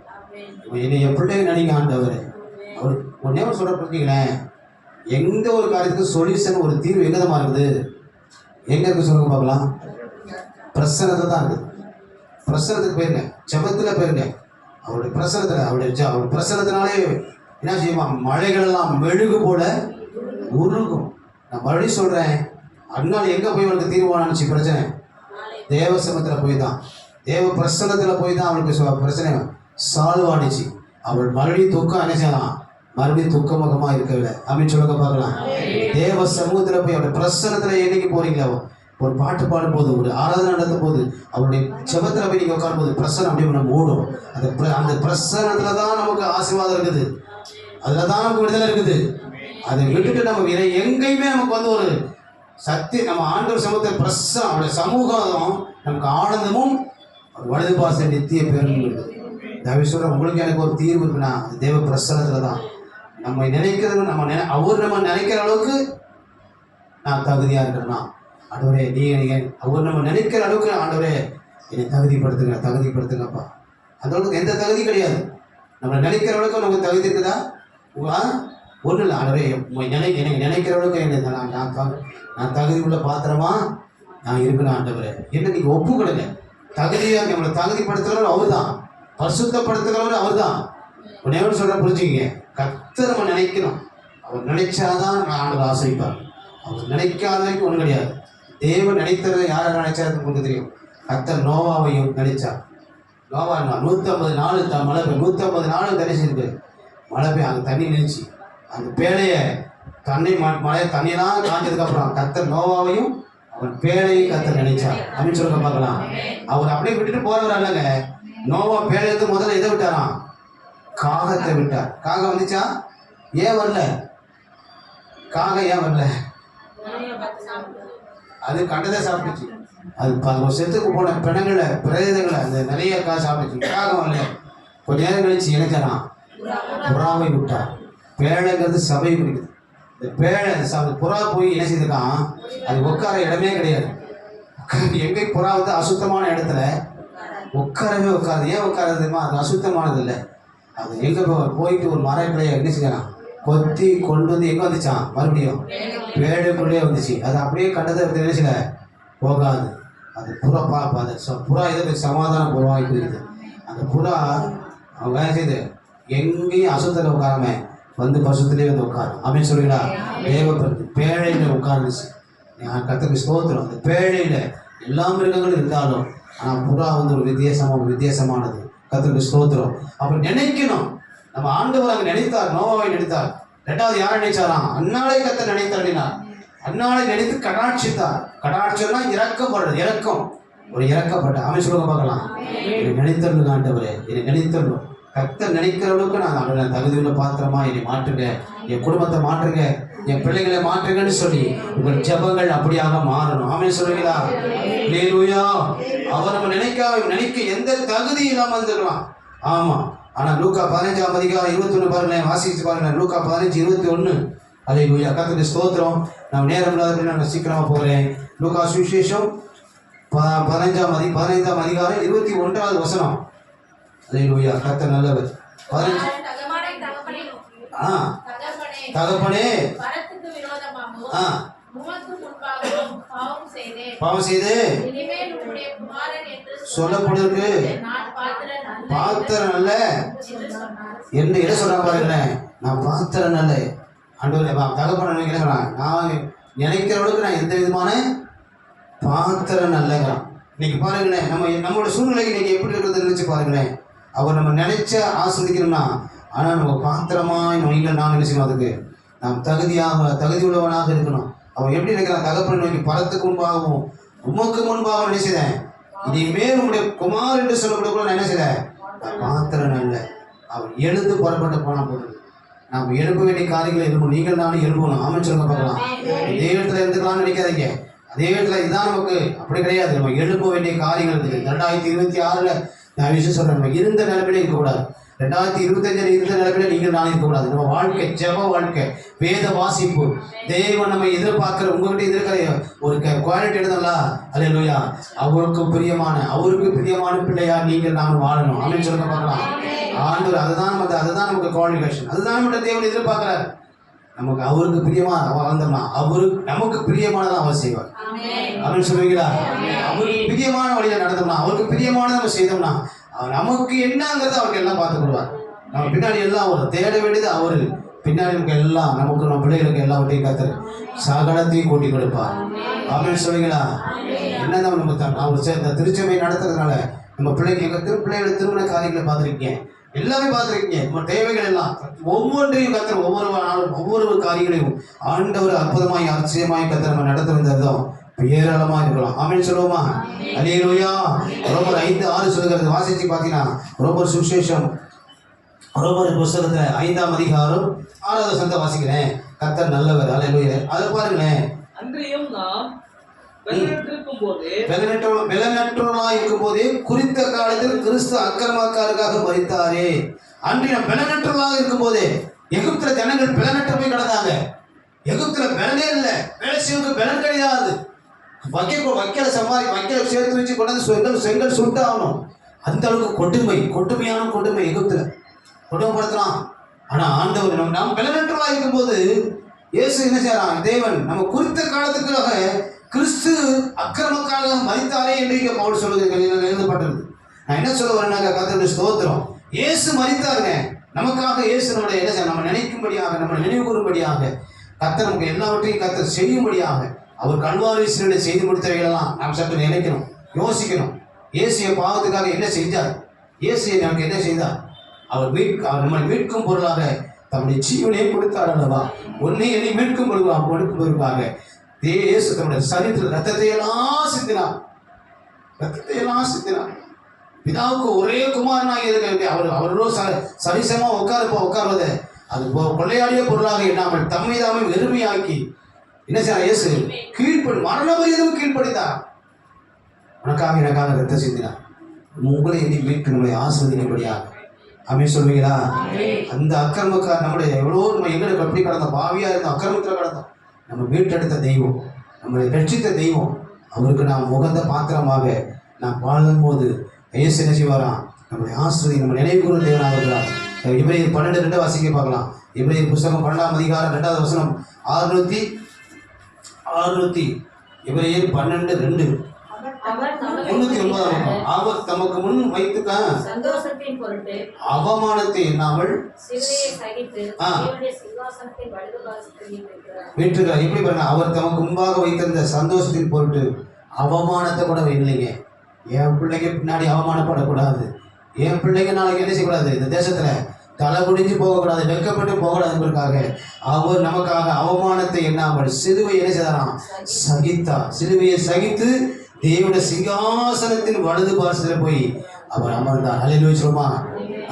என்னை என் பிள்ளைங்க நினைக்க ஆண்டவர். அவர் ஒன்னே ஒரு சொல்ற பார்த்தீங்களேன், எந்த ஒரு காரியத்துக்கு சொல்யூஷன், ஒரு தீர்வு எங்கதமா இருக்குது? எங்க இருக்கு சொல்லுங்க பார்க்கலாம். பிரசனத்தை தான் இருக்குது. பிரசனத்துக்கு போயிருங்க, ஜபத்தில் போயிருங்க. அவருடைய பிரசனத்தில் அவருடைய பிரசனத்தினாலே என்ன செய்யுமா? மழைகள் எல்லாம் மெழுகு போல உருகும். நான் மறுபடியும் சொல்றேன், அண்ணால் எங்க போய் அவனுக்கு தீர்வானுச்சு பிரச்சனை? தேவசமத்தில் போய் தான், தேவ பிரசனத்தில் போய் தான் அவனுக்கு பிரச்சனை சால்வ் ஆனிச்சு. அவள் மறுபடியும் துக்கம் என்ன செய்யலாம்? மறுபடியும் துக்கமுகமாக இருக்கவில்லை. அப்படின்னு சொல்லுங்க பார்க்கலாம். தேவ சமூகத்தில் போய் அவருடைய பிரசனத்தில் என்னைக்கு போறீங்களோ, ஒரு பாட்டு பாடும் போது, ஒரு ஆராதனை நடத்தும் போது, அவருடைய செபத்தில் போய் நீங்கள் உட்காரும் போது பிரசனம் அப்படியே நம்ம ஓடும். அந்த பிரசனத்தில் தான் நமக்கு ஆசீர்வாதம் இருக்குது. அதில் தான் நமக்கு விடுதலை இருக்குது. அதை விட்டுட்டு நம்ம எங்கேயுமே நமக்கு வந்து ஒரு சக்தி, நம்ம ஆண்டவர் சமூகத்தை பிரசனம், அவருடைய சமூகம் நமக்கு ஆனந்தமும் வலது பாச நித்திய பேரும் இருக்குது. தயவுசூட உங்களுக்கு எனக்கு ஒரு தீர்வு இருக்குன்னா அது தேவ பிரசனத்தில் தான். நம்ம நினைக்கிறது அவர் நம்ம நினைக்கிற அளவுக்கு நான் தகுதியாக இருக்கிறேன்னா, ஆண்டவரே நீங்கள் அவர் நம்ம நினைக்கிற அளவுக்கு ஆண்டவரே என்னை தகுதிப்படுத்துங்கப்பா. அந்த அளவுக்கு எந்த தகுதி கிடையாது. நம்ம நினைக்கிற அளவுக்கு நமக்கு தகுதி இருக்குதா? ஒன்றும் இல்லை. ஆண்டவரே எனக்கு நினைக்கிற அளவுக்கு என்ன நான் தகுதி உள்ள பாத்திரமா நான் இருக்கணும் ஆண்டவரே. என்ன நீங்கள் ஒப்புக்கொடுங்க. தகுதியாக நம்மளை தகுதிப்படுத்துகிறவர் அவர் தான், பரிசுத்தப்படுத்துகிறவர் அவர் தான். உடனே சொல்ற புரிஞ்சுக்கிங்க. கர்த்தர் நம்ம நினைக்கணும். அவர் நினைச்சாதான் ஆண்டவர் ஆசிரிப்பார். அவர் நினைக்காதவரைக்கும் ஒன்றும் கிடையாது. தேவன் நினைத்ததை யாரை நினைச்சாரு உங்களுக்கு தெரியும். கர்த்தர் நோவாவையும் நினைச்சார். நோவா 150 நாள் மழை பெய்யும். 150 நாள் தரிசிருக்கு மழை பெய்யும். அந்த தண்ணி நினைச்சு அந்த பேழையை தண்ணியெல்லாம் காஞ்சதுக்கப்புறம் கர்த்தர் நோவாவையும் அவன் பேழையும் கர்த்தர் நினைச்சார். அப்படின்னு சொல்லுங்க பார்க்கலாம். அவர் அப்படியே விட்டுட்டு போறவர் அல்லங்க. நோவா பேழைக்கு முதல்ல எதை விட்டாராம்? காகத்தை விட்டார். காகம் வந்துச்சா? ஏன் வரல? காகம் ஏன் வரல? அது கண்டதை சாப்பிட்டுச்சு. அது செத்துக்கு போன பிணங்களை, பிரேதங்களை, அந்த நிறைய சாப்பிட்டுச்சு. காகம் வரல. கொஞ்ச நேரம் கழிச்சு இணைச்சாராம், புறாவை விட்டார். பேழைங்கிறது சபை பிடிக்குது. இந்த பேழை புறா போய் என்ன செய்திருக்கான்? அது உட்கார இடமே கிடையாது. எங்கே புறா வந்து அசுத்தமான இடத்துல உட்காரவே உட்காருது. ஏன் உட்காரதுமா? அது அசுத்தமானது இல்லை. அது எங்கே போயிட்டு ஒரு மரக்கிளையை என்ன செய்யலாம், கொத்தி கொண்டு வந்து எங்கே வந்துச்சான்? மறுபடியும் பேழைக்குள்ளே வந்துச்சு. அது அப்படியே கண்டதை என்ன செய்யல போகாது. அது புறா அது புறா இதை சமாதானம் புறவாகி போயிடுது. அந்த புறா அவங்க என்ன செய்யுது? எங்கேயும் அசுத்தத்தில் உட்காராம வந்து பசுத்திலே வந்து உட்காரும். அப்படின்னு சொல்லுங்களா? தேவப்படுத்து பேழையில் உட்கார்ந்துச்சு. கர்த்தருக்கு ஸ்தோத்திரம். அந்த பேழையில் எல்லா மிருகங்களும் இருந்தாலும் ஆனால் புறா வந்து ஒரு வித்தியாசமானது. கர்த்தருக்கு ஸ்தோத்திரம். அப்ப நினைக்கணும். நம்ம ஆண்டவர் அங்கே நினைத்தார், நோவாவை நினைத்தார். ரெண்டாவது யாரை நினைச்சாராம்? அன்னாளை கர்த்தர் நினைத்தார். அன்னாளை நினைத்து கடாட்சித்தார். கடாட்சம்னா இறக்கப்படுறது, இறக்கம், ஒரு இறக்கப்பட்ட அமைச்சு சொல்லுங்க பார்க்கலாம். என்னை நினைத்தரணும் ஆண்டவரே, என்னை நினைத்தரணும். கர்த்தர் நினைக்கிற அளவுக்கு நான் தகுதியுள்ள பாத்திரமா என்னை மாற்றுங்க, என் குடும்பத்தை மாற்றுங்க, என் பிள்ளைகளை மாற்றுங்கன்னு சொல்லி உங்கள் ஜெபங்கள் அப்படியாக மாறணும். ஆமென் சொல்லுங்களா? அல்லேலூயா. அவர் நம்ம நினைக்க எந்த தகுதி இல்லாமல் இருந்துக்கலாம். ஆமா. ஆனா லூக்கா 15ஆம் அதிகாரம் 21 பாருங்களேன், வாசிச்சு பாருங்களேன். லூக்கா 15:21 அல்லேலூயா. கர்த்தருக்கு ஸ்தோத்திரம். நான் நேரம் இல்லாத நான் சீக்கிரமா போகிறேன். லூக்கா சுவிசேஷம் 15ஆம் அதிகாரம் 21வது வசனம். அல்லேலூயா. கர்த்தர் நல்லவர். 15 தகப்பனே வரத்துக்கு விரோதமாகவும் ஆ உமக்கு முன்பாகவும் பாவம் செய்தேன். பாவம் செய்து இனிமேல் உம்முடைய குமாரன் என்று சொல்லப்படுவதற்கு நான் பாத்திரம் அல்ல என்று சொன்னார். என்று என்ன சொல்றாங்க பாருங்களேன். நான் பாத்திரம் அல்ல. ஆண்டவரே தகப்பன நினைக்கிறேன். நான் நினைக்கிறவளுக்கு நான் எந்த விதமான பாத்திரம் நல்லங்கிறான். இன்னைக்கு பாருங்களேன், நம்மளோட சூழ்நிலை இன்னைக்கு எப்படி இருக்கிறது நினைச்சு பாருங்களேன். அவர் நம்ம நினைச்ச ஆஸ்வதிக்கணும்னா, ஆனால் நம்ம பாத்திரமாய் நோய்கள் நான் நினைச்சணும். அதுக்கு நாம் தகுதி உள்ளவனாக இருக்கணும். அவன் எப்படி நினைக்கிறான்? தகப்பன நோக்கி பரத்துக்கு முன்பாகவும் உமக்கு முன்பாக நினைச்சதேன். இனிமேல் உங்களுடைய குமார் என்று சொல்லக்கூட நான் என்ன செய்தேன்? பாத்திரம் அல்ல. அவர் எழுந்து புறப்பட்டு போனா போடுறது. நாம் எழுப்ப வேண்டிய காரியங்களை எழுப்பணும். நீங்கள் நானும் எழுப்பணும். ஆமாம் சொல்லுங்க பார்க்கலாம். இதே இடத்துல இருந்துக்கலாம்னு நினைக்காதீங்க. அதே இடத்துல இதுதான் நமக்கு அப்படி கிடையாது. நம்ம எழுப்ப வேண்டிய காரியங்கள் இருக்குது. 2026 நான் விஷயம் சொல்றேன். நம்ம இருந்த நிலைமையில இருக்கக்கூடாது. 2025 இருந்த நிலைமையில நீங்கள் நானும் இருக்கக்கூடாது. நம்ம வாழ்க்கை ஜெப வாழ்க்கை, வேத வாசிப்பு, தேவன் நம்ம எதிர்பார்க்கிற உங்ககிட்ட எதிர்க்கிற ஒரு குவாலிட்டி எடுத்தோம்ல, அல்லேலூயா, அவருக்கு பிரியமான பிள்ளையா நீங்கள் நான் வாழணும். ஆமென் சொல்லுங்க பார்க்கலாம். ஆண்டவர் அதுதான் நமக்கு குவாலிஃபிகேஷன். அதுதான் நம்மகிட்ட தேவன் எதிர்பார்க்கிறார். நமக்கு அவருக்கு பிரியமா வாழ்ந்தோம்னா நமக்கு பிரியமானதான் அவர் செய்வார். அப்படின்னு சொல்லுவீங்களா? அவருக்கு பிரியமான வழியில நடந்தோம்னா, அவருக்கு பிரியமானதை நம்ம செய்தோம்னா, நமக்கு என்னங்கிறது அவருக்கு எல்லாம் பார்த்துக்கிடுவார். நம்ம பின்னாடி எல்லாம் அவர் தேட வேண்டியது அவரு. பின்னாடி நமக்கு எல்லாம் நம்ம பிள்ளைகளுக்கு எல்லாவற்றையும் கத்தர் சகலத்தையும் கூட்டி கொடுப்பார். அப்படின்னு சொல்லுவீங்களா? என்னதான் நம்ம இந்த திருச்சபை நடத்துறதுனால நம்ம பிள்ளைகளை திருமண காரியங்களை பார்த்துருக்கீங்க, எல்லாமே பார்த்துருக்கீங்க. நம்ம தேவைகள் எல்லாம் ஒவ்வொன்றையும் கத்தர் ஒவ்வொரு காரியங்களையும் ஆண்டவர் அற்புதமாய் அதிசயமாய் கத்தர் நம்ம நடத்த வந்ததும் ஏராளமா இருக்கலாம். ஆமென் சொல்லுவோமா? அல்லேலூயா. ரோமர் 5:6 சொல்லுகிறது. வாசிச்சு பார்த்தீங்கன்னா ரோமர் சுவிசேஷம் ரோமர் புஸ்தகத்துல 5ஆம் அதிகாரம் 6வது வசனத்தை வாசிக்கிறேன். கர்த்தர் நல்லவர். அல்லேலூயா. அதை பாருங்களேன். அன்றியும் நாம் பெலனற்றவர்களாய் இருக்கும் போதே குறித்த காலத்தில் கிறிஸ்து அக்கிரமக்காரருக்காக மரித்தாரே. அன்றியும் பெலனற்றவர்களாக இருக்கும் போதே எகிப்துல ஜனங்கள் பெலனற்ற போய் கிடந்தாங்க. எகிப்துல பெலனே இல்லை, வேலை செய்வதற்கு பெலன் கிடையாது. வைக்கல சேர்த்து வச்சு கொண்டாந்து செங்கல் சுட்டு ஆகணும். அந்த அளவுக்கு கொடுமையான எகிப்துல கொடுமைப்படுத்தலாம். ஆனா ஆண்டவர் நாம் பெலனற்றவர்களாக இருக்கும் போது இயேசு என்ன செய்யறான்? தேவன் நம்ம குறித்த காலத்துக்காக கிறிஸ்து அக்கிரமக்காக மரித்தாரே என்று இங்க பவுல் சொல்லுது, எழுதப்பட்டிருக்கு. நான் என்ன சொல்ல வரேன்னாக்க, கர்த்தருக்கு ஸ்தோத்திரம். இயேசு மரித்தாருங்க நமக்காக. இயேசு நம்மளை என்ன செய்ய, நம்ம நினைக்கும்படியாக, நம்ம நினைவு கூறும்படியாக, கர்த்தர் நமக்கு எல்லாவற்றையும் கர்த்தர் செய்யும்படியாக அவர் கல்வாரி சிலுவையிலே செய்து கொடுத்தவைகளெல்லாம் நாம் சற்று நினைக்கணும், யோசிக்கணும். இயேசு பாவத்துக்காக என்ன செஞ்சார்? இயேசு நமக்கு என்ன செய்தார்? அவர் நம்மளை மீட்கும் பொருளாக தம்முடைய ஜீவனையே கொடுத்தார் அல்லவா? ஒன்னே என்னை மீட்கும் பொருளாக இயேசு தம்முடைய சரீரத்தில் ரத்தத்தை எல்லாம் சிந்தினார். பிதாவுக்கு ஒரே குமாரனாக இருக்க அவரோட சரிசமா உட்காருவது அது கொள்ளையாடிய பொருளாக எண்ணாமல் தம்மை தாமே வெறுமையாக்கி என்ன செய்ய இயேசு மரண பரியந்தம் கீழ்ப்படித்தார். உனக்காக எனக்காக ரத்த சிந்தினார். உங்களை எண்ணி மீட்கு நம்மளை ஆஸ்வதிக்கும்படியாக. ஆமென் சொல்வீங்களா? அந்த அக்கிரமக்கார் நம்முடைய எவ்வளோ நம்ம எங்களுக்கு எப்படி கடந்தோம், பாவியா இருந்தோம், அக்கிரமத்தில் கடந்தோம். நம்ம மீட்டெடுத்த தெய்வம், நம்மளை ரட்சித்த தெய்வம், அவருக்கு நாம் உகந்த பாத்திரமாக நாம் வாழும்போது இயேசு என்ன செய்வாராம்? நம்முடைய ஆஸ்வதி, நம்ம நினைவு கூறும் தேவனாக இருக்கிறார். எபிரேயர் 12:2 வாசிக்க பார்க்கலாம். எபிரேயர் புஸ்தகம் 12ஆம் அதிகாரம் 2வது வசனம் 609. எபிரேயர் 12:2 309. அவர் தமக்கு முன் வைத்துக்க சந்தோஷத்தின் பொருட்டு அவமானத்தை எண்ணாமல் வீட்டுக்கார் எப்படி பாருங்க, அவர் தமக்கு முன்பாக வைத்திருந்த சந்தோஷத்தின் பொருட்டு அவமானத்தை கூட இல்லைங்க. என் பிள்ளைங்க பின்னாடி அவமானப்படக்கூடாது. என் பிள்ளைங்க நாளைக்கு என்ன செய்யக்கூடாது? இந்த தேசத்துல தலை குடிஞ்சு போகக்கூடாது, வெட்கப்பட்டு போகக்கூடாதுக்காக அவர் நமக்காக அவமானத்தை எண்ணாமல் சிலுவை என்ன செய்தாராம்? சகித்தார். சிலுவையை சகித்து தேவனுடைய சிங்காசனத்தின் வலது பார்சத்தில் போய் அவர் அமர்ந்தார். அல்லேலூயா சொல்லுமா?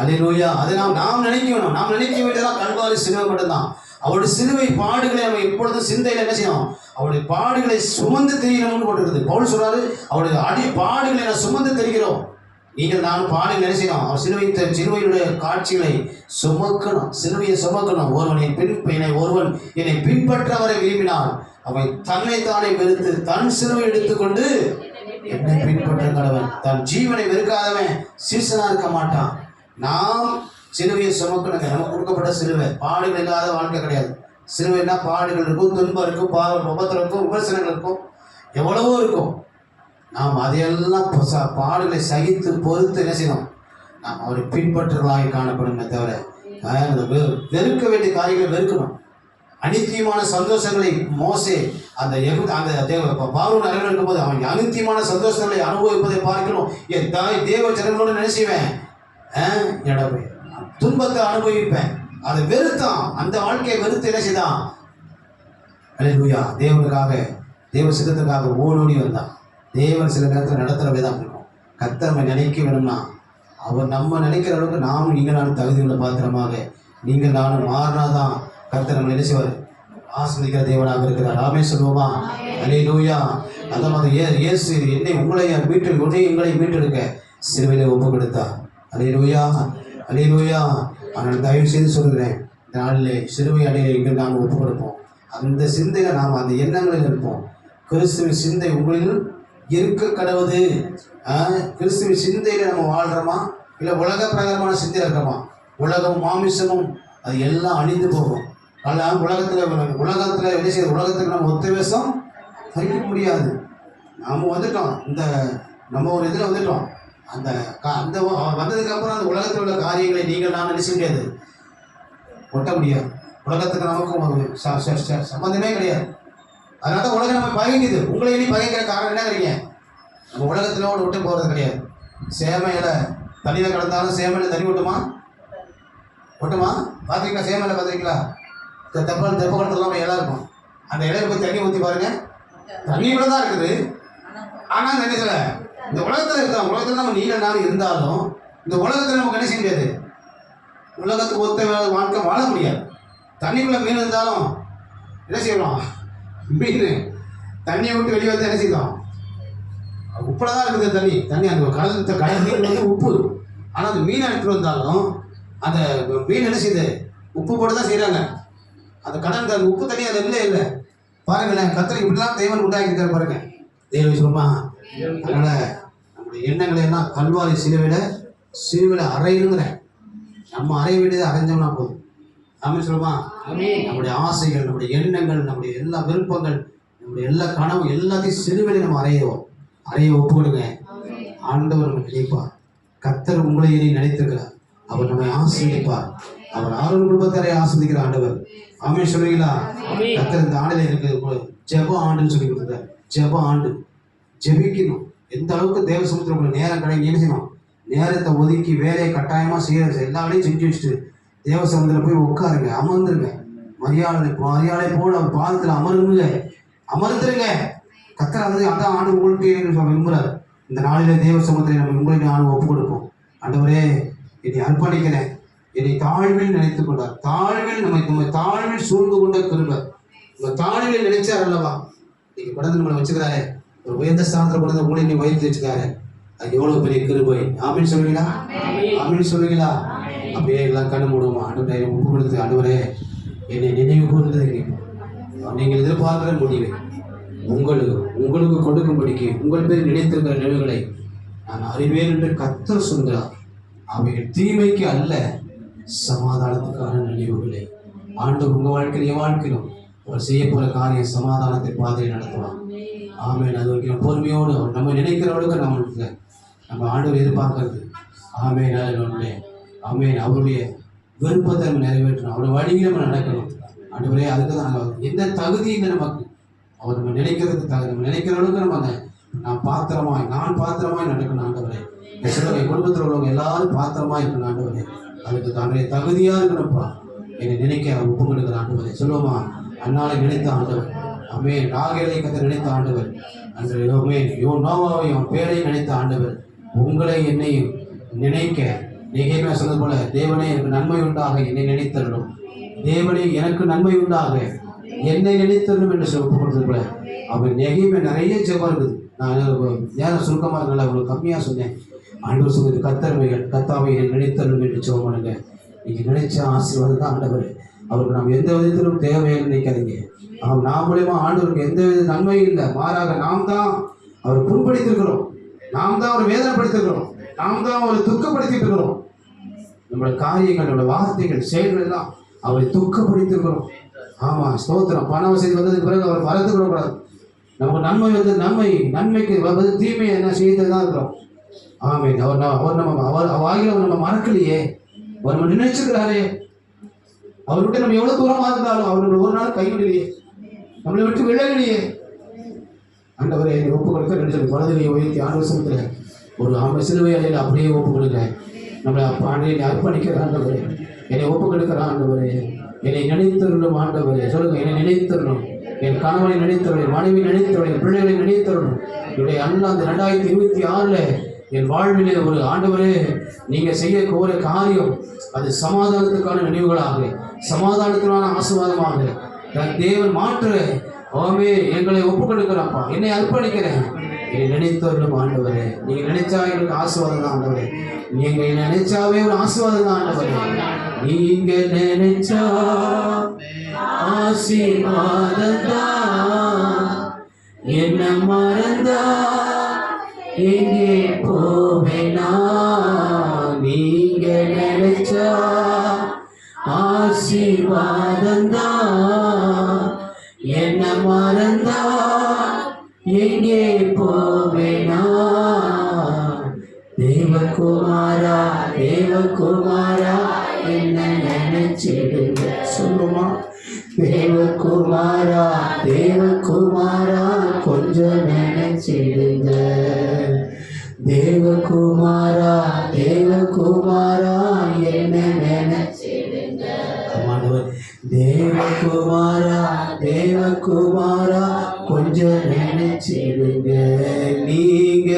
அல்லேலூயா. அதை நாம் நினைக்கணும். நாம் நினைக்க வேண்டியதான் கல்வாரி சிலுவை மட்டும்தான். அவருடைய சிலுவை பாடுகளை நம்ம எப்பொழுதும் சிந்தையில் என்ன செய்யணும்? அவருடைய பாடுகளை சுமந்து தெரியணும்னு போட்டிருக்குது. பவுல் சொல்றாரு, அவருடைய பாடுகளை நான் சுமந்து தெரிகிறோம். நீங்கள் நான் பாடி நினைச்சோம். அவர் சிலுவையினுடைய காட்சிகளை சுமக்கணும், சிலுவையை சுமக்கணும். ஒருவன் என்னை பின்பற்ற வரை விரும்பினான் அவன் தன்னைத்தானே வெறுத்து தன் சிலுவை எடுத்துக்கொண்டு என்னை பின்பற்ற கடவன். தன் ஜீவனை வெறுக்காதவன் சீசனா இருக்க மாட்டான். நாம் சிலுவையை சுமக்கணுங்க. நமக்கு கொடுக்கப்பட்ட சிலுவை பாடுகள் இல்லாத வாழ்க்கை கிடையாது. சிலுவைனா பாடுகள் இருக்கும், துன்பம் இருக்கும், உபத்திரம் இருக்கும், விமர்சனங்கள் இருக்கும், எவ்வளவோ இருக்கும். நாம் அதையெல்லாம் பாடுகளை சகித்து பொறுத்து என்ன செய்யணும்? நாம் அவரை பின்பற்றுகளாக காணப்படுமே தவிர வெறுக்க வேண்டிய காரியங்களை வெறுக்கணும். அனித்தியமான சந்தோஷங்களை மோசே அந்த பார்வோன் அறையில் இருக்கும்போது அவன் அனித்தியமான சந்தோஷங்களை அனுபவிப்பதை பார்க்கணும். என் தாய் தேவ ஜனங்களோடு நினைச்சுவேன், என்னோட துன்பத்தை அனுபவிப்பேன். அதை வெறுத்தான். அந்த வாழ்க்கையை வெறுத்து என்ன செய்தான்? அல்லேலூயா, தேவனுக்காக தேவ சித்தத்துக்காக ஓடோடி வந்தான். தேவன் சில நேரத்தில் நடத்துகிற விதம் இருக்கும். கர்த்தர் நம்ம நினைக்க வேணும்னா அவர் நம்ம நினைக்கிற அளவுக்கு நானும் நீங்கள் நானும் தகுதி உள்ள பாத்திரமாக நீங்கள் நானும் மாறினாதான் கர்த்தர் நம்ம நினைச்சுவார். ஆசிரியர் தேவனாக இருக்கிறார். ஆமே சொல்லுவோமா? அல்லேலூயா. அந்த மாதிரி இயேசு உங்களை மீட்டெடுக்க சிலுவையிலே ஒப்பு கொடுத்தார். அல்லேலூயா, அல்லேலூயா. ஆனால் தயவு செய்து சொல்கிறேன், இந்த நாளிலே சிலுவை அடையை இங்கே நாம் ஒப்பு கொடுப்போம். அந்த சிந்தையில் நாம் அந்த எண்ணங்களில் இருப்போம். கிறிஸ்துவின் சிந்தை உங்களில் இருக்க கடவுது. கிறிஸ்துவின் சிந்தையில் நம்ம வாழ்கிறோமா, இல்லை உலக பிரகாரமான சிந்தையில் இருக்கிறோமா? உலகம் மாமிசமும் அது எல்லாம் அழிந்து போகும். ஆனால் உலகத்தில் என்ன செய்ய, உலகத்துக்கு நம்ம ஒத்துவேசம் வைக்க முடியாது. நாம் வந்துட்டோம், நம்ம ஒரு இதில் வந்துட்டோம். அந்த வந்ததுக்கப்புறம் அந்த உலகத்தில் உள்ள காரியங்களை நீங்கள் நான் நினைச்ச முடியாது, ஒட்ட முடியாது. உலகத்துக்கு நமக்கும் சம்மந்தமே கிடையாது. அதனால தான் உலகம் நம்ம பகைக்குது. உங்களை இனி பகைக்கிற காரணம் என்ன கிடைங்க? நம்ம உலகத்திலோடு விட்டு போகிறது கிடையாது. சேமையில் தண்ணியில் கிடந்தாலும் சேமையில் தண்ணி விட்டுமா? பார்த்துருக்கீங்களா? சேமையில் பார்த்துருக்கீங்களா? தெப்ப குளத்துலாம் இலை இருக்கும். அந்த இலையில போய் தண்ணி ஊற்றி பாருங்க, தண்ணி கூட தான் இருக்குது. ஆனால் என்ன சொல்ல, இந்த உலகத்தில் இருக்கான். உலகத்தில் நம்ம நீண்ட நாள் இருந்தாலும் இந்த உலகத்தில் நமக்கு என்ன செய்ய முடியாது? உலகத்துக்கு ஒத்த வாழ்க்கை வாழ முடியாது. தண்ணிக்குள்ளே மீன் இருந்தாலும் என்ன செய்யலாம்? மீன் தண்ணியை விட்டு வெளியே வந்து என்ன செய்யலாம்? உப்பில் தான் இருக்குது தண்ணி அந்த கடல் மீன் வந்து உப்பு. ஆனால் அந்த மீனை எடுத்துகிட்டு வந்தாலும் அந்த மீன் என்ன செய்யுது? உப்பு போட்டு தான் செய்கிறாங்க. அந்த கடல் அந்த உப்பு தண்ணி அது இல்லை பாருங்களேன். கர்த்தர் இப்படிலாம் தேவன் உண்டாக்கியிருக்காரு பாருங்க. தேவ சொல்லுமா? அதனால் நம்முடைய எண்ணங்களை எல்லாம் கல்வாரி சிலுவையில் அறையுங்கிறேன். நம்ம அறைய வேண்டியதை அறைஞ்சோம்னா போதும். ஆமே சொல்லுமா? நம்முடைய ஆசைகள், நம்முடைய எண்ணங்கள், நம்முடைய எல்லா விருப்பங்கள், நம்முடைய எல்லா கனவு எல்லாத்தையும் சிலுவையில் நம்ம அறைய ஒப்பு கொடுங்க. ஆண்டவர் நம்ம நினைப்பார். கர்த்தர் உங்களை நினைத்திருக்கிறார். அவர் நம்மை ஆசீர்வதிப்பார். அவர் ஆரோன் குடும்பத்தாரை ஆஸ்வதிக்கிற ஆண்டவர். ஆமே சொல்லுவீங்களா? கர்த்தர் இந்த ஆண்டில் இருக்கு ஜெப ஆண்டுன்னு சொல்லி கொடுத்தார். ஜெப ஆண்டு ஜெபிக்கணும். எந்த அளவுக்கு தேவ சமுத்திரம் உங்களுக்கு நேரம் கிடையாது என்ன செய்யணும்? நேரத்தை ஒதுக்கி வேலையை கட்டாயமாக செய்ய எல்லா வேலையும் செஞ்சு வச்சுட்டு தேவ சமுத்திரம் போய் உட்காருங்க, அமர்ந்துருங்க. மரியாதை போல் அவர் பாதத்தில் அமர்ந்துருங்க. கர்த்தர் அதான் ஆண்டு உங்களுக்கு விரும்புகிறார். இந்த நாளிலே தேவ சமுத்திரை நம்ம உங்களை ஆண்டு ஒப்பு கொடுப்போம். ஆண்டவரே, என்னை அர்ப்பணிக்கிறேன். என்னை தாழ்வில் நினைத்துக் கொண்டார். தாழ்வில் நம்ம தாழ்வில் சூழ்ந்து கொண்ட கிருபை. நம்ம தாழ்வில் நினைச்சார் அல்லவா? இன்னைக்கு கடந்து நம்மளை வச்சுக்கிறாரு. ஒரு உயர்ந்த ஸ்தானத்தில் கொண்டு உங்களை நீ வயிற்று வச்சுக்காரு. அது எவ்வளவு பெரிய கிருபை. ஆமீன் சொல்லுவீங்களா? ஆமீன் சொல்லுவீங்களா? அப்படியே எல்லாம் கண்ணு மூடுவோமா? ஆண்டவரே, ஒப்பு கொடுத்து ஆண்டவரே என்னை நினைவு கூர்ந்தது நீங்கள் எதிர்பார்க்கிற முடிவை உங்களுக்கு கொடுக்கும்படிக்கு உங்கள் பேர் நினைத்திருக்கிற நினைவுகளை நான் அறிவேன் என்று கர்த்தர் சொல்கிறார். அவைகள் தீமைக்கு அல்ல, சமாதானத்துக்கான நினைவுகளை. ஆண்டவர் உங்கள் வாழ்க்கையில் என் வாழ்க்கையிலும் அவர் செய்ய போகிற காரியம் சமாதானத்தை பாதையை நடத்துவார். ஆமேன். அது வரைக்கும் பொறுமையோடு அவர் நம்ம நினைக்கிறவர்களுக்கு நம்ம ஆண்டவர் எதிர்பார்க்கறது. ஆமேன். ஆமேன். அவருடைய விருப்பத்தை நம்ம நிறைவேற்றணும். அவருடைய வழியில் நம்ம நடக்கணும். ஆண்டவரே, அதுக்கு தான் நாங்கள் எந்த தகுதி இல்லை நமக்கு. அவர் நம்ம நினைக்கிறதுக்கு நம்ம நினைக்கிற அளவுக்கு நம்ம நான் பாத்திரமாய் நடக்கணும். ஆண்டவரே, என் குடும்பத்தில் உள்ளவங்க எல்லாரும் பாத்திரமாக இருக்கணும். ஆண்டவரே, அதுக்கு தானே தகுதியாக இருக்கணும்ப்பா. என்னை நினைக்க ஒப்பு கொடுக்குற ஆண்டவரே. சொல்லுவோமா? அன்னாலை நினைத்த ஆண்டவர். அமேன். ராகேலை கத்தை நினைத்த ஆண்டவர். அன்று நோவாவை அவன் பேரை நினைத்த ஆண்டவர். உங்களை என்னையும் நினைக்க நெகேமியா சொன்னது போல, தேவனே எனக்கு நன்மை உண்டாக என்னை நினைத்தரணும். தேவனே எனக்கு நன்மை உண்டாக என்னை நினைத்தரணும் என்று ஒப்பு கொடுத்தது போல அவன் நெகேமியா நிறைய ஜெபம் இருக்குது. நான் நேரம் சுருக்கமாக இருக்கல, அவ்வளோ கம்மியாக சொன்னேன். ஆண்டவர் சொல்வது கத்தர்மைகள் கத்தாவை நினைத்தரணும் என்று ஜெபம் பண்ணுங்க. நீங்கள் நினைச்ச ஆசீர்வாதம் தான் ஆண்டவர். அவருக்கு நாம் எந்த விதத்திலும் தேவைன்னு நினைக்காதீங்க. நாம் மூலியமா ஆண்டவருக்கு எந்த வித நன்மையும் இல்லை, மாறாக நாம் தான் அவரை புண்படுத்திருக்கிறோம், நாம் தான் அவரை வேதனைப்படுத்திருக்கிறோம், நாம் தான் அவரை துக்கப்படுத்திட்டு இருக்கிறோம். நம்மளோட காரியங்கள், நம்மளோட வார்த்தைகள், செயல்கள் எல்லாம் அவரை துக்கப்படுத்திருக்கிறோம். ஆமாம், ஸ்தோத்திரம். பண வசதி வந்ததுக்கு பிறகு அவர் மறந்துக்கூடாது. நமக்கு நன்மை வந்து நன்மைக்கு வந்து தீமையை என்ன செய்து தான் இருக்கிறோம். ஆமீன். அவர் ஆகிய நம்ம மறக்கலையே, அவர் நம்ம நினைச்சுக்கிறாரே. அவர் விட்டு நம்ம எவ்வளவு தூரமா இருந்தாலும் அவர் ஒரு நாள் கைவிடலையே, நம்மளை விட்டு விலகலையே. ஆண்டவரை என்னை ஒப்பு கொடுக்க ரெண்டு சொல்லி வலதுகையை உயர்த்தி ஆண்டு வருஷத்துல ஒரு சிலுவை அலையில் அப்படியே ஒப்பு கொடுங்க. நம்மளை ஆண்டை அர்ப்பணிக்கிற ஆண்டவரே, என்னை ஒப்பு கொடுக்கிற ஆண்டவரே, என்னை நினைத்தருளும் ஆண்டவரே. சொல்லுங்க, என்னை நினைத்தரணும், என் கணவனை நினைத்தருள், என் மனைவி நினைத்தருள், என் பிள்ளைகளை நினைத்தருளும். என்னுடைய அண்ணா அந்த 2026 என் வாழ்விலே ஒரு ஆண்டவரே நீங்கள் செய்ய கோர காரியம் அது சமாதானத்துக்கான நினைவுகளாக, சமாதானத்துக்கான ஆசீர்வாதமாக தேவன் மாற்று ஆமே எங்களை ஒப்புக் கொடுக்கிறப்பா. என்னை அர்ப்பணிக்கிறேன், என்னை நினைத்தவர்களும் ஆண்டவரே. நீங்கள் நினைச்சா எங்களுக்கு ஆசீர்வாதம் தான் ஆண்டவரே. நீங்க நினைச்சாவே ஒரு ஆசீர்வாதம் தான் ஆண்டவரே. நீங்க நினைச்சா ஆசீர்வாதம் தான், என்ன மறந்தா எங்கே போவேனா. நீங்க நினைச்சா ஆசீர்வாதம் தான், என்ன மறந்தா எங்கே போவேனா. தேவகுமாரா தேவகுமாரா என்ன நினைச்சிடுங்க. சொல்லுமா, தேவகுமாரா தேவகுமாரா கொஞ்சம் நினைச்சிடுங்க. தேவகுமாரா தேவகுமாரா என்ன நினைச்சிடுங்க. தேவகுமாரா தேவகுமாரா கொஞ்சம் நினைச்சிடுங்க. நீங்க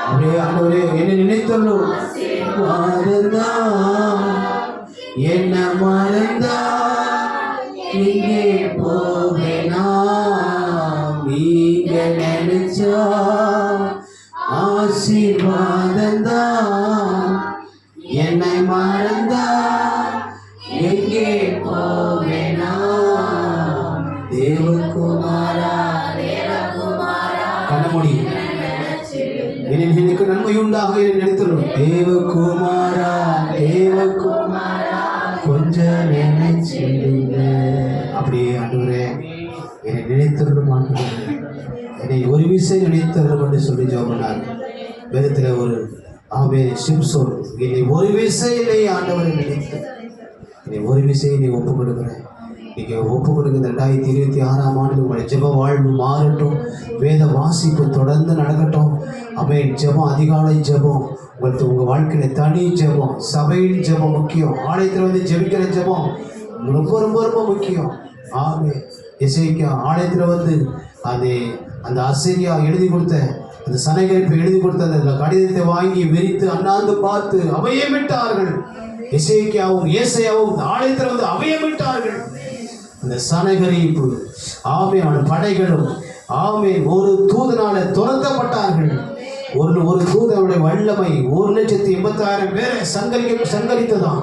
அப்படியே ஆண்டவரே என்ன நினைத்தலும் மறந்தா, என்ன மறந்தா இங்கே போவேனா. நீங்க நினைச்சா ஆசீர்வாதம் தான், என்னை மறந்தா எங்கே போவேனா. தேவகுமாரா கண்ணமுடி எனக்கு நன்மை உண்டாக நினைத்தரும். தேவகுமாரா தேவகுமாரா கொஞ்சம் நினைச்சிடுங்க. அப்படியே ஆண்டவரே என்னை நினைத்தருளும் ஆண்டவரே, என்னை ஒரு விசை நினைத்தருளும் என்று சொல்லி ஜெபனார். வேதத்தில் ஒரு ஆமே சிம்சோன் என்னை ஒரு விசையிலே ஆண்டவரை நினைத்து என்னை ஒரு விசையை நீ ஒப்புக் கொடுக்குறேன். நீங்கள் ஒப்புக் கொடுக்குற 2026 உங்களுடைய ஜெப வாழ்வு மாறட்டும், வேத வாசிப்பு தொடர்ந்து நடக்கட்டும். அமேன். ஜெபம், அதிகாலை ஜெபம், உங்கள் வாழ்க்கையில் தனி ஜெபம், சபையின் ஜெபம் முக்கியம், ஆலயத்தில் வந்து ஜெபிக்கிற ஜெபம் ரொம்ப ரொம்ப ரொம்ப முக்கியம். ஆமே. எசேக்கியா ஆலயத்தில் வந்து அந்த அசீரியா எழுதி கொடுத்த அந்த சனகரிப்பு எழுதி கொடுத்த அந்த கடிதத்தை வாங்கி விரித்து அண்ணாந்து பார்த்து அபயமிட்டார்கள். எசேக்கியாவும் ஏசாயாவும் ஆலயத்தில் வந்து அபயமிட்டார்கள். அந்த சனகரிப்பு ஆமே அவன் படைகளும் ஆமே ஒரு தூதனால துரத்தப்பட்டார்கள். ஒரு தூதனுடைய வல்லமை 1,80,000 பேரை சங்கரித்ததான்.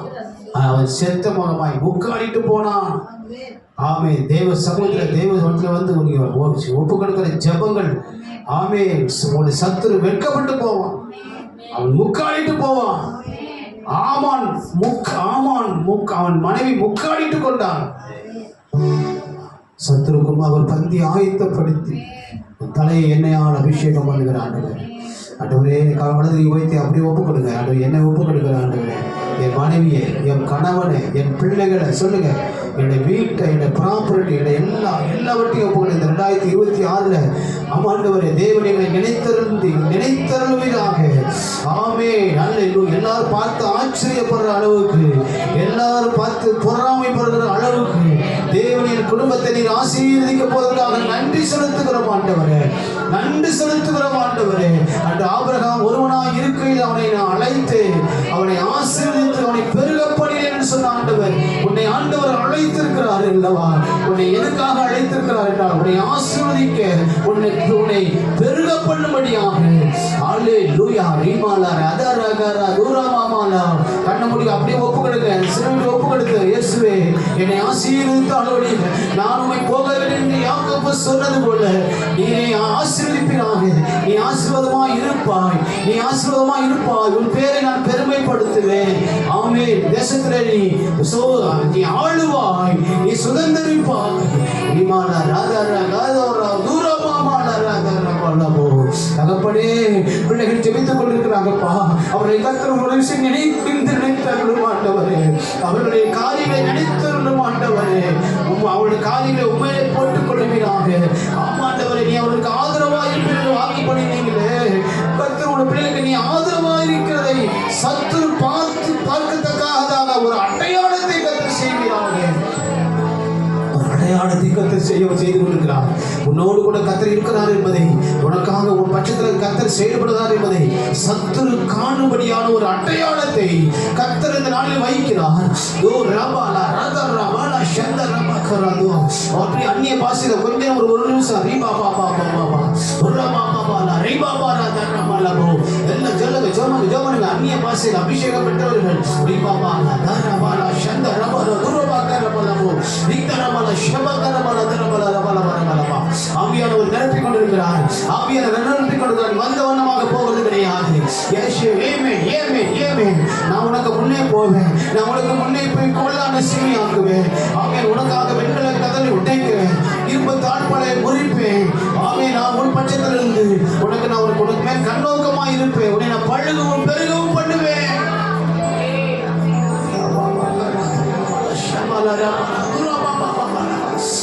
அவன் செத்த முகமாய் முக்காடிட்டு போனான். ஆமே. தேவ சமூகத்தில் வந்து ஒப்பு கொடுக்கிற ஜபங்கள் ஆமே ஒரு சத்துரு வெட்கப்பட்டு போவான், அவன் முக்காடிட்டு போவான். அவன் மனைவி முக்காடிட்டு கொண்டான். சத்துருக்கும் அவர் பந்தி ஆயத்தப்படுத்தி தலையை எண்ணெயால் அபிஷேகம் பண்ணுகிற ஆண்டவர். ஆண்டவரே வலது வைத்து அப்படியே ஒப்புக் கொடுங்க. ஆண்டவர் என்னை ஒப்புக் கொடுக்கிற ஆண்டவரே, என் மனைவியை, என் கணவனை, என் பிள்ளைகளை சொல்லுங்க, என்னுடைய வீட்டை, என்னுடைய ப்ராப்பர்ட்டி, என்னுடைய எல்லாவற்றையும் ஒப்புக் கொடுங்க. இந்த 2026 ஆண்டவரே தேவனை நினைத்தருளுவீராக. ஆமே. நல்ல எல்லாரும் பார்த்து ஆச்சரியப்படுற அளவுக்கு, எல்லாரும் பார்த்து பொறாமைப்படுகிற அளவுக்கு தேவனின் குடும்பத்தை நீர் ஆசீர்வதிக்க போவதற்காக நன்றி செலுத்துகிறோம் ஆண்டவரே, நன்றி செலுத்துகிறோம் ஆண்டவரே. அந்த ஆபிரகாம் ஒருவனாய் இருக்கையில் அவனை நான் அழைத்து அவனை ஆசீர்வதித்து அவனை பெருக பண்ணினேன் என்று சொன்ன ஆண்டவர், உன்னை ஆண்டவர் அழைத்திருக்கிறார் அல்லவா? உன்னை எதுக்காக அழைத்திருக்கிறார் என்றால் உன்னை ஆசீர்வதிக்க, உன்னை பெருக பண்ணும்படியாக. ஹalleluya ரிமாலா ரதரகரா தூரமாமாலா கண்ண மூடி அப்படியே ஒப்பு கொடுங்க சிறுவிட்டு ஒப்பு கொடுங்க இயேசுவே என்னை ஆசீர்வதித்து ஆளுடைய நான் உம்மை போகவில்லை என்று யாக்கோபு சொன்னது போல நீரை ஆசீர்வதிப்பீராக நீ ஆசீர்வாதமாய் இருப்பாய் நீ ஆசீர்வாதமாய் இருப்பாய் உன் பேரை நான் பெருமைப்படுத்துவேன் ஆமென் தேசத்திலே நீ ஆளுவாய் நீ சுதந்தரிப்பாய் ரிமாலா ரதரகரா தூரமாமாலா ரதரகரா தகப்பனே பிள்ளைகள் ஜெபித்துக் கொண்டிருக்கிறாங்கப்பா அவர்களை கர்த்தர் ஒரு விஷயம் நினைத்தருளும் ஆண்டவரே அவர்களுடைய காரியங்களை நினைத்தருளும் ஆண்டவரே அவருடைய காரியங்களை உண்மையிலே போட்டுக் கொள்வீராக ஆமாண்டவரே நீ அவர்களுக்கு ஆதரவாக இருப்பீர்கள் வாங்கி பண்ணினீங்களே கர்த்தர் உடைய பிள்ளைகளுக்கு நீ ஆதரவாக இருக்கிறதை சத்துரு பார்க்கத்தக்காக ஒரு அடையாளத்தை கர்த்தர் செய்கிறார்கள் அடையாளத்தை கர்த்தர் செய்து கொண்டிருக்கிறார் உன்னோடு கூட கர்த்தர் இருக்கிறார் என்பதை உனக்காக ஒரு பட்சத்தில் கர்த்தர் செயல்படுகிறார் என்பதை சத்துரு காணும்படியான ஒரு அடையாளத்தை கர்த்தர் இந்த நாளில் வைக்கிறார் அப்படி அந்நிய பாஷையில கொஞ்சம் ஒரு நிமிஷம் ரீபா பாபா பாபா எல்லாம் சொல்லுங்க ஜோமங்க ஜோமனுங்க அந்நிய பாஷையில் அபிஷேகம் பெற்றவர்கள் ரீபா பாலா தரபாலா சந்த ரபாலா துருபாக்கர பலமோ நித்தரபாலா ஷபகரபாலா தரபாலா ரபாலா வரபாலா ஆவியானவர் நிரப்பிக் கொண்டிருக்கிறார் ஆவியானவர் நிரப்பிக் கொண்டிருக்கிறார் வந்த வண்ணமாக போவது கிடையாது நான் உனக்கு முன்னே போவேன் நான் உனக்கு முன்னே போய் கொள்ளான சிமியாக்குவேன் ஆமென் உனக்காக வெண்கல கதலை உடைக்கிறேன் இரும்பு தாழ்பாலை முறிப்பேன் ஆமென் நான் உன் பட்சத்திலிருந்து உனக்கு நான் உனக்கு மேல் கண்ணோக்கமாக இருப்பேன் உன்னை நான் பழுகவும் பெருகவும் பண்ணுவேன்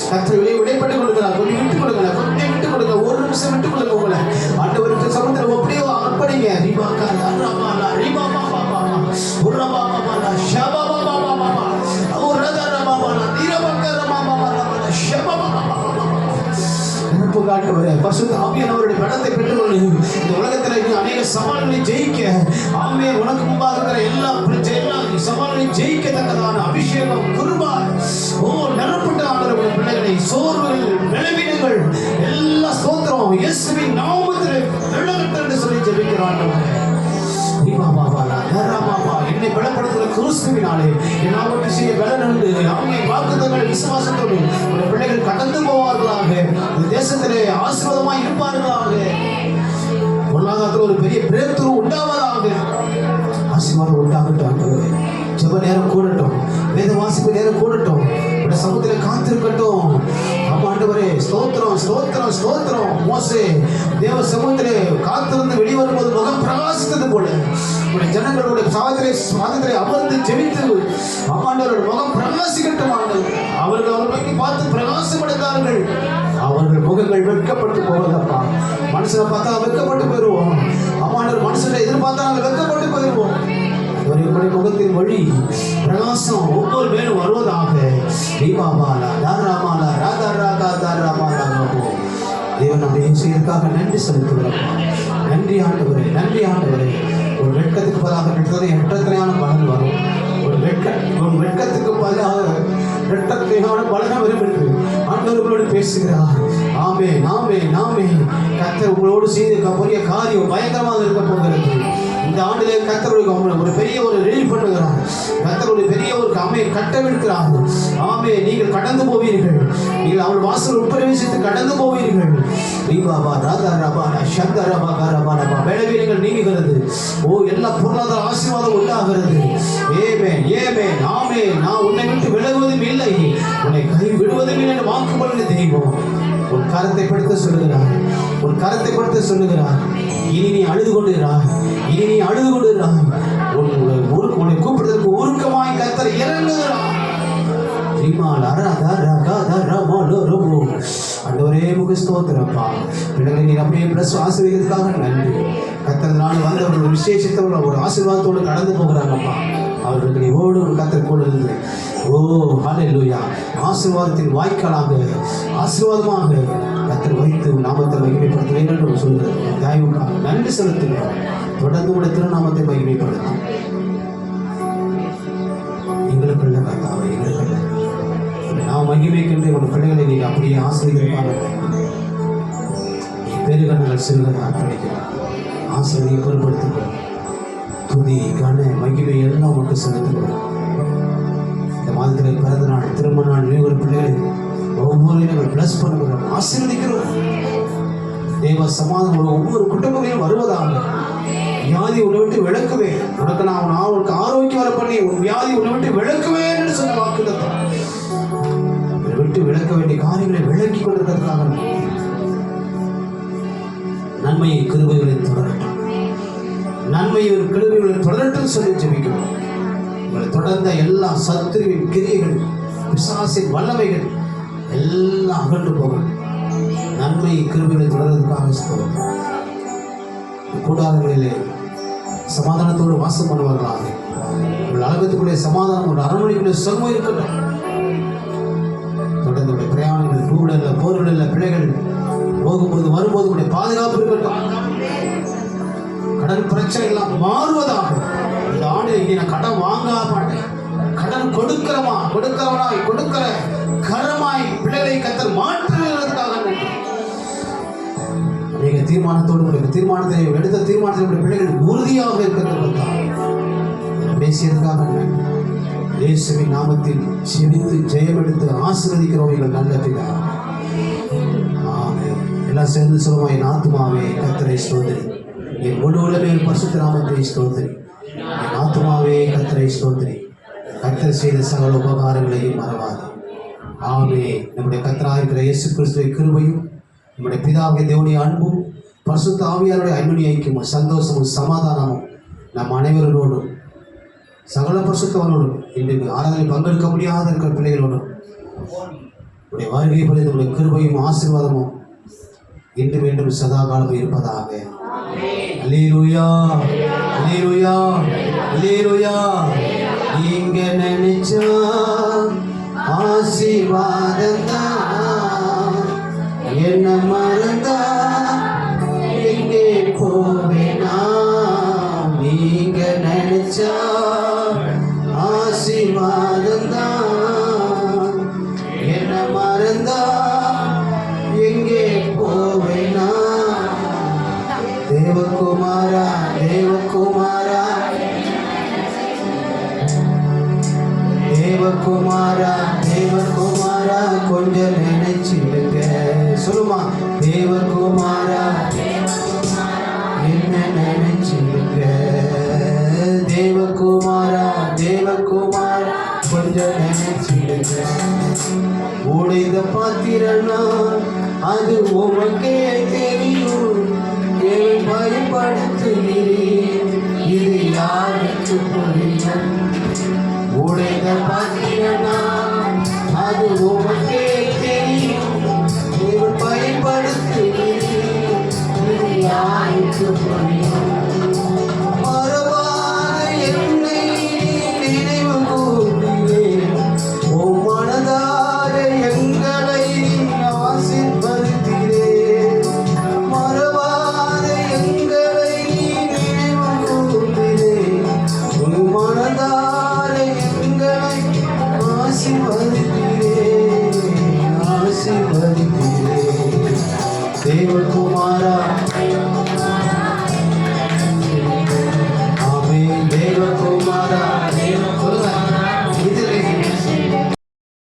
கர்த்தர் விடைப்பட்டு கொடுக்கிறார் கொஞ்சம் விட்டு கொடுங்க கொஞ்சம் விட்டு கொடுங்க ஒரு நிமிஷம் விட்டு கொடுங்க உங்களை ஆண்டவருக்கு சமுத்திரம் அப்படியே அர்ப்பணிங்க ரிபாக்கா ரபாலா ரிபாபா பாபா உரபாபா ஷபாபா பாபா உரதரபாபா தீரபக்க ரபாபா ரபாலா ஷபாபா நினைப்பு காட்டுவரே பரிசுத்த ஆவியானவருடைய பலத்தை பெற்றுக்கொண்டு இந்த உலகத்தில் அநேக சவால்களை ஜெயிக்க ஆமென் உனக்கு முன்பாக இருக்கிற எல்லா சவால்களை ஜெயிக்கத்தக்கதான அபிஷேகம் கிருபை நிரப்பட்ட ஆண்டவருடைய பிள்ளைகளை சோர்வுகள் பலவீனங்கள் எல்லா ஸ்தோத்திரம் இயேசுவின் நாமத்தில் விலகட்டும் என்று சொல்லி ஜெபிக்கிறான் என்னை பலப்படுத்துகிற கிறிஸ்துவினாலே என்னாவற்றை செய்ய பலனுண்டு அவங்க வாக்குத்தங்களை விசுவாசத்தோடு உடைய பிள்ளைகள் கடந்து போவார்களாக இந்த தேசத்திலே ஆசீர்வாதமாய் இருப்பார்களாக பொருளாதாரத்தில் ஒரு பெரிய பிரேக்த்ரூ உண்டாவதாக ஆசீர்வாதம் உண்டாகட்டும் ஜெப நேரம் கூடட்டும் வேத வாசிப்பு நேரம் கூடட்டும் உடைய சமூகத்தில் காத்திருக்கட்டும் ஆண்டவரே ஸ்தோத்திரம் ஸ்தோத்திரம் ஸ்தோத்திரம் மோசே தேவ சமூகத்திலே காத்திருந்து வெளிவரும்போது முகம் பிரகாசித்தது போல உடைய ஜனங்களுடைய சாதத்திலே அமர்ந்து ஜெபித்து ஆண்டவருடைய முகம் பிரகாசிக்கட்டும் அவர்கள் அவர்களை பார்த்து பிரகாசப்படுத்தார்கள் அவர்கள் முகங்கள் வெட்கப்பட்டு போவதப்பா மனுஷனை பார்த்தா வெட்கப்பட்டு போயிடுவோம் ஆமாண்டவர் மனுஷனை எதிர்பார்த்தா நாங்கள் வெட்கப்பட்டு போயிடுவோம் அவர்களுடைய முகத்தின் வழி பிரகாசம் ஒவ்வொரு மேலும் வருவதாக தேவன் நம்முடைய செய்வதற்காக நன்றி செலுத்துகிறோம் நன்றி ஆண்டவரே நன்றி ஆண்டவரே ஒரு வெட்கத்துக்கு பதிலாக எட்டத்திலையான பலன் வரும் ஒரு வெட்கத்துக்கு பதிலாக இரட்டத்தையான பலன் வரும் என்று ஆண்டவர்களோடு பேசுகிறார் ஆமே நாமே நாமே கர்த்தர் உங்களோடு செய்த பெரிய காரியம் பயங்கரமாக இருக்க போகிறது இந்த ஆண்டிலே கர்த்தருடைய ஒரு பெரிய ஒரு ரீல் பண்ணுகிறார் கர்த்தருடைய பெரிய ஒரு அம்மையை கட்டவிழ்க்கிறார் ஆமே நீங்கள் கடந்து போவீர்கள் நீங்கள் அவள் வாசல் உட்பிரவேசித்து கடந்து போவீர்கள் ரீபாபா ராதா ரபா சந்த ரபா ரபா ரபா வேலைவீனங்கள் நீங்குகிறது எல்லா பொருளாதார ஆசீர்வாதம் உண்டாகிறது ஏமே நாமே நான் உன்னை விட்டு விலகுவதும் இல்லை உன்னை கை விடுவதும் இல்லை என்று வாக்கு பண்ணின தெய்வம் உன் கரத்தை படுத்த சொல்லுகிறார் உன் கரத்தை படுத்த சொல்லுகிறார் இனி நீ அழுது கொண்டிருக்கிறாய் உன்னை கூப்பிடுவதற்கு உருக்கமாய் கர்த்தர் இறங்குகிறார் ஆண்டவரே முக ஸ்தோத்திரப்பா பிள்ளைகளை நீர் அப்படியே பிளஸ் ஆசீர்வதிக்கிறதுக்காக நன்றி கர்த்தர் நாள் வந்து அவர்கள் விசேஷத்தோடு ஒரு ஆசீர்வாதத்தோடு கடந்து போகிறாங்கப்பா அவர்களுக்கு ஓடு கர்த்தர் கூட இருந்து ஹல்லேலூயா ஆசீர்வாதத்தின் வாய்க்காலாக ஆசீர்வாதமாக கர்த்தர் வைத்து நாமத்தை மகிமைப்படுத்த வேண்டும் என்று சொல்கிறேன் தயவுக்காக நன்றி செலுத்துகிறோம் தொடர்ந்து உடைய திருநாமத்தை மகிமைப்படுத்தும் எங்களுக்குள்ள கர்த்தாவை எங்களுக்குள்ள நாம் மகிமைக்கின்ற ஒரு பிள்ளைகளை நீங்கள் அப்படியே ஆசிரியப்பாக பெருகண்கள் சிறுகளை அர்ப்பணிக்கிறோம் ஆசிரியை பொருட்படுத்துகிறோம். துதி கன மகிமை எல்லாம் உமக்கு செலுத்துகிறோம். இந்த மாதத்தில் பிறந்த நாள், திருமண நாள், நினைவு பிள்ளைகளை ஒவ்வொரு நாங்கள் பிளஸ் பண்ணுகிறோம், ஆசீர்வதிக்கிறோம். தேவ சமாதானம் ஒவ்வொரு குடும்பங்களையும் வருவதாக. வியாதி உன்னை விட்டு விளக்குவேன், உனக்கு நான் உனக்கு ஆரோக்கியம் வர பண்ணி உன் வியாதி உன்னை விட்டு விளக்குவேன் என்று சொன்ன வாக்குதான். உன்னை விட்டு விளக்க வேண்டிய காரியங்களை விளக்கி கொண்டிருக்கிறதுக்காக நன்மையை கிருபைகளை தொடரட்டும், நன்மையை கிருபைகளை தொடரட்டும் சொல்லி ஜெபிக்கிறோம். உங்களை தொடர்ந்த எல்லா சத்துருவின் கிரியைகள், பிசாசின் வல்லமைகள் எல்லாம் அகன்று போகணும். நன்மை கிருபைகளை தொடர்றதுக்காக சொல்லுவோம். கூடாரங்களிலே சமாதானத்தோடு வாசம் பண்ணுவார்களாக. உங்கள் அலங்கத்துக்குள்ளே சமாதானம், ஒரு அரண்மனைக்குள்ளே சுகமும் இருக்கட்டும். தொடர்ந்து பிரயாணங்கள், டூவிலரில், போர்களில் பிள்ளைகள் போகும்போது வரும்போது உடைய பாதுகாப்பு இருக்கட்டும். கடன் பிரச்சனை எல்லாம் மாறுவதாக. இந்த ஆண்டு இங்கே நான் கடன் வாங்க மாட்டேன், கடன் கொடுக்கிறவனாய் கொடுக்கிற கரமாய் பிள்ளைகளை கத்தர் மாற்றுவதற்காக நீங்கள் தீர்மானத்தோடு தீர்மானத்தை எடுத்த தீர்மானத்தில் பிள்ளைகள் உறுதியாக இருக்கிறதா பேசியதற்காக இயேசுவின் நாமத்தில் செவித்து ஜெயம் எடுத்து ஆசீர்வதிக்கிறவர்கள் நல்ல பிதா. ஆமென். எல்லாம் சேர்ந்து சொல்லுமா, என் ஆத்துமாவே கர்த்தரை ஸ்தோத்திரி, என் முழு உலகில் பரிசுத்த நாமத்தை ஸ்தோத்திரி, என் ஆத்துமாவே கர்த்தரை ஸ்தோத்திரி, கர்த்தர் செய்த சகல உபகாரங்களையும் மறவாது. ஆமென். நம்முடைய கர்த்தராயிருக்கிற இயேசு கிறிஸ்துவின் கிருபையும், நம்முடைய பிதாவின் தேவனுடைய அன்பும், பரிசுத்த ஆவியாருடைய அன்புடைய ஐக்கியமும், சந்தோஷமும், சமாதானமும் நம் அனைவரோடும், சகல பரிசுத்தவனோடும், இன்றைக்கு ஆராதனை பங்கெடுக்க முடியாத இருக்கிற பிள்ளைகளோடும் உடைய வருகை பொழுது நம்முடைய கிருபையும் ஆசீர்வாதமும் இன்று மீண்டும் சதா காலமும் இருப்பதாக. அல்லேலூயா, அல்லேலூயா, அல்லேலூயா. நீங்க நினைச்சா ஆசீர்வாதம் தான், என்ன மறந்தா எங்கே போவேனா. நீங்க நினைச்சா ஆசீர்வாதம் தான், என்ன மறந்தா எங்கே போவேனா. தேவகுமாரா, தேவகுமாரா, தேவகுமாரா, தேவகுமாரா, கொஞ்சம் நினைச்சிடுங்க. சொல்லுமா, தேவகுமாரா என்ன நினைச்சிடுங்க. தேவகுமாரா, தேவகுமாரா, கொஞ்சம் நினைச்சிடுங்க. உடைந்த பாத்திரனா அது உமக்கே தெரியும், ஏன் பயன்படுத்துகிறேன், இது யாருக்கு புரியும். உடைந்த பாத்திரனா அது உமக்கே தெரியும், ஏன் பயன்படுத்துகிறேன், இது யாருக்கு புரியும். மறவாத என்னை நினைவு கூர்கிறேன், உன் மனதார எங்களை ஆசீர்வதிக்கிறேன். மறவாத எங்களை நினைவு கூர்கிறேன், உன் மனதார எங்களை ஆசீர்வதிக்கிறேன், ஆசீர்வதிக்கிறேன். தேவகுமாரா,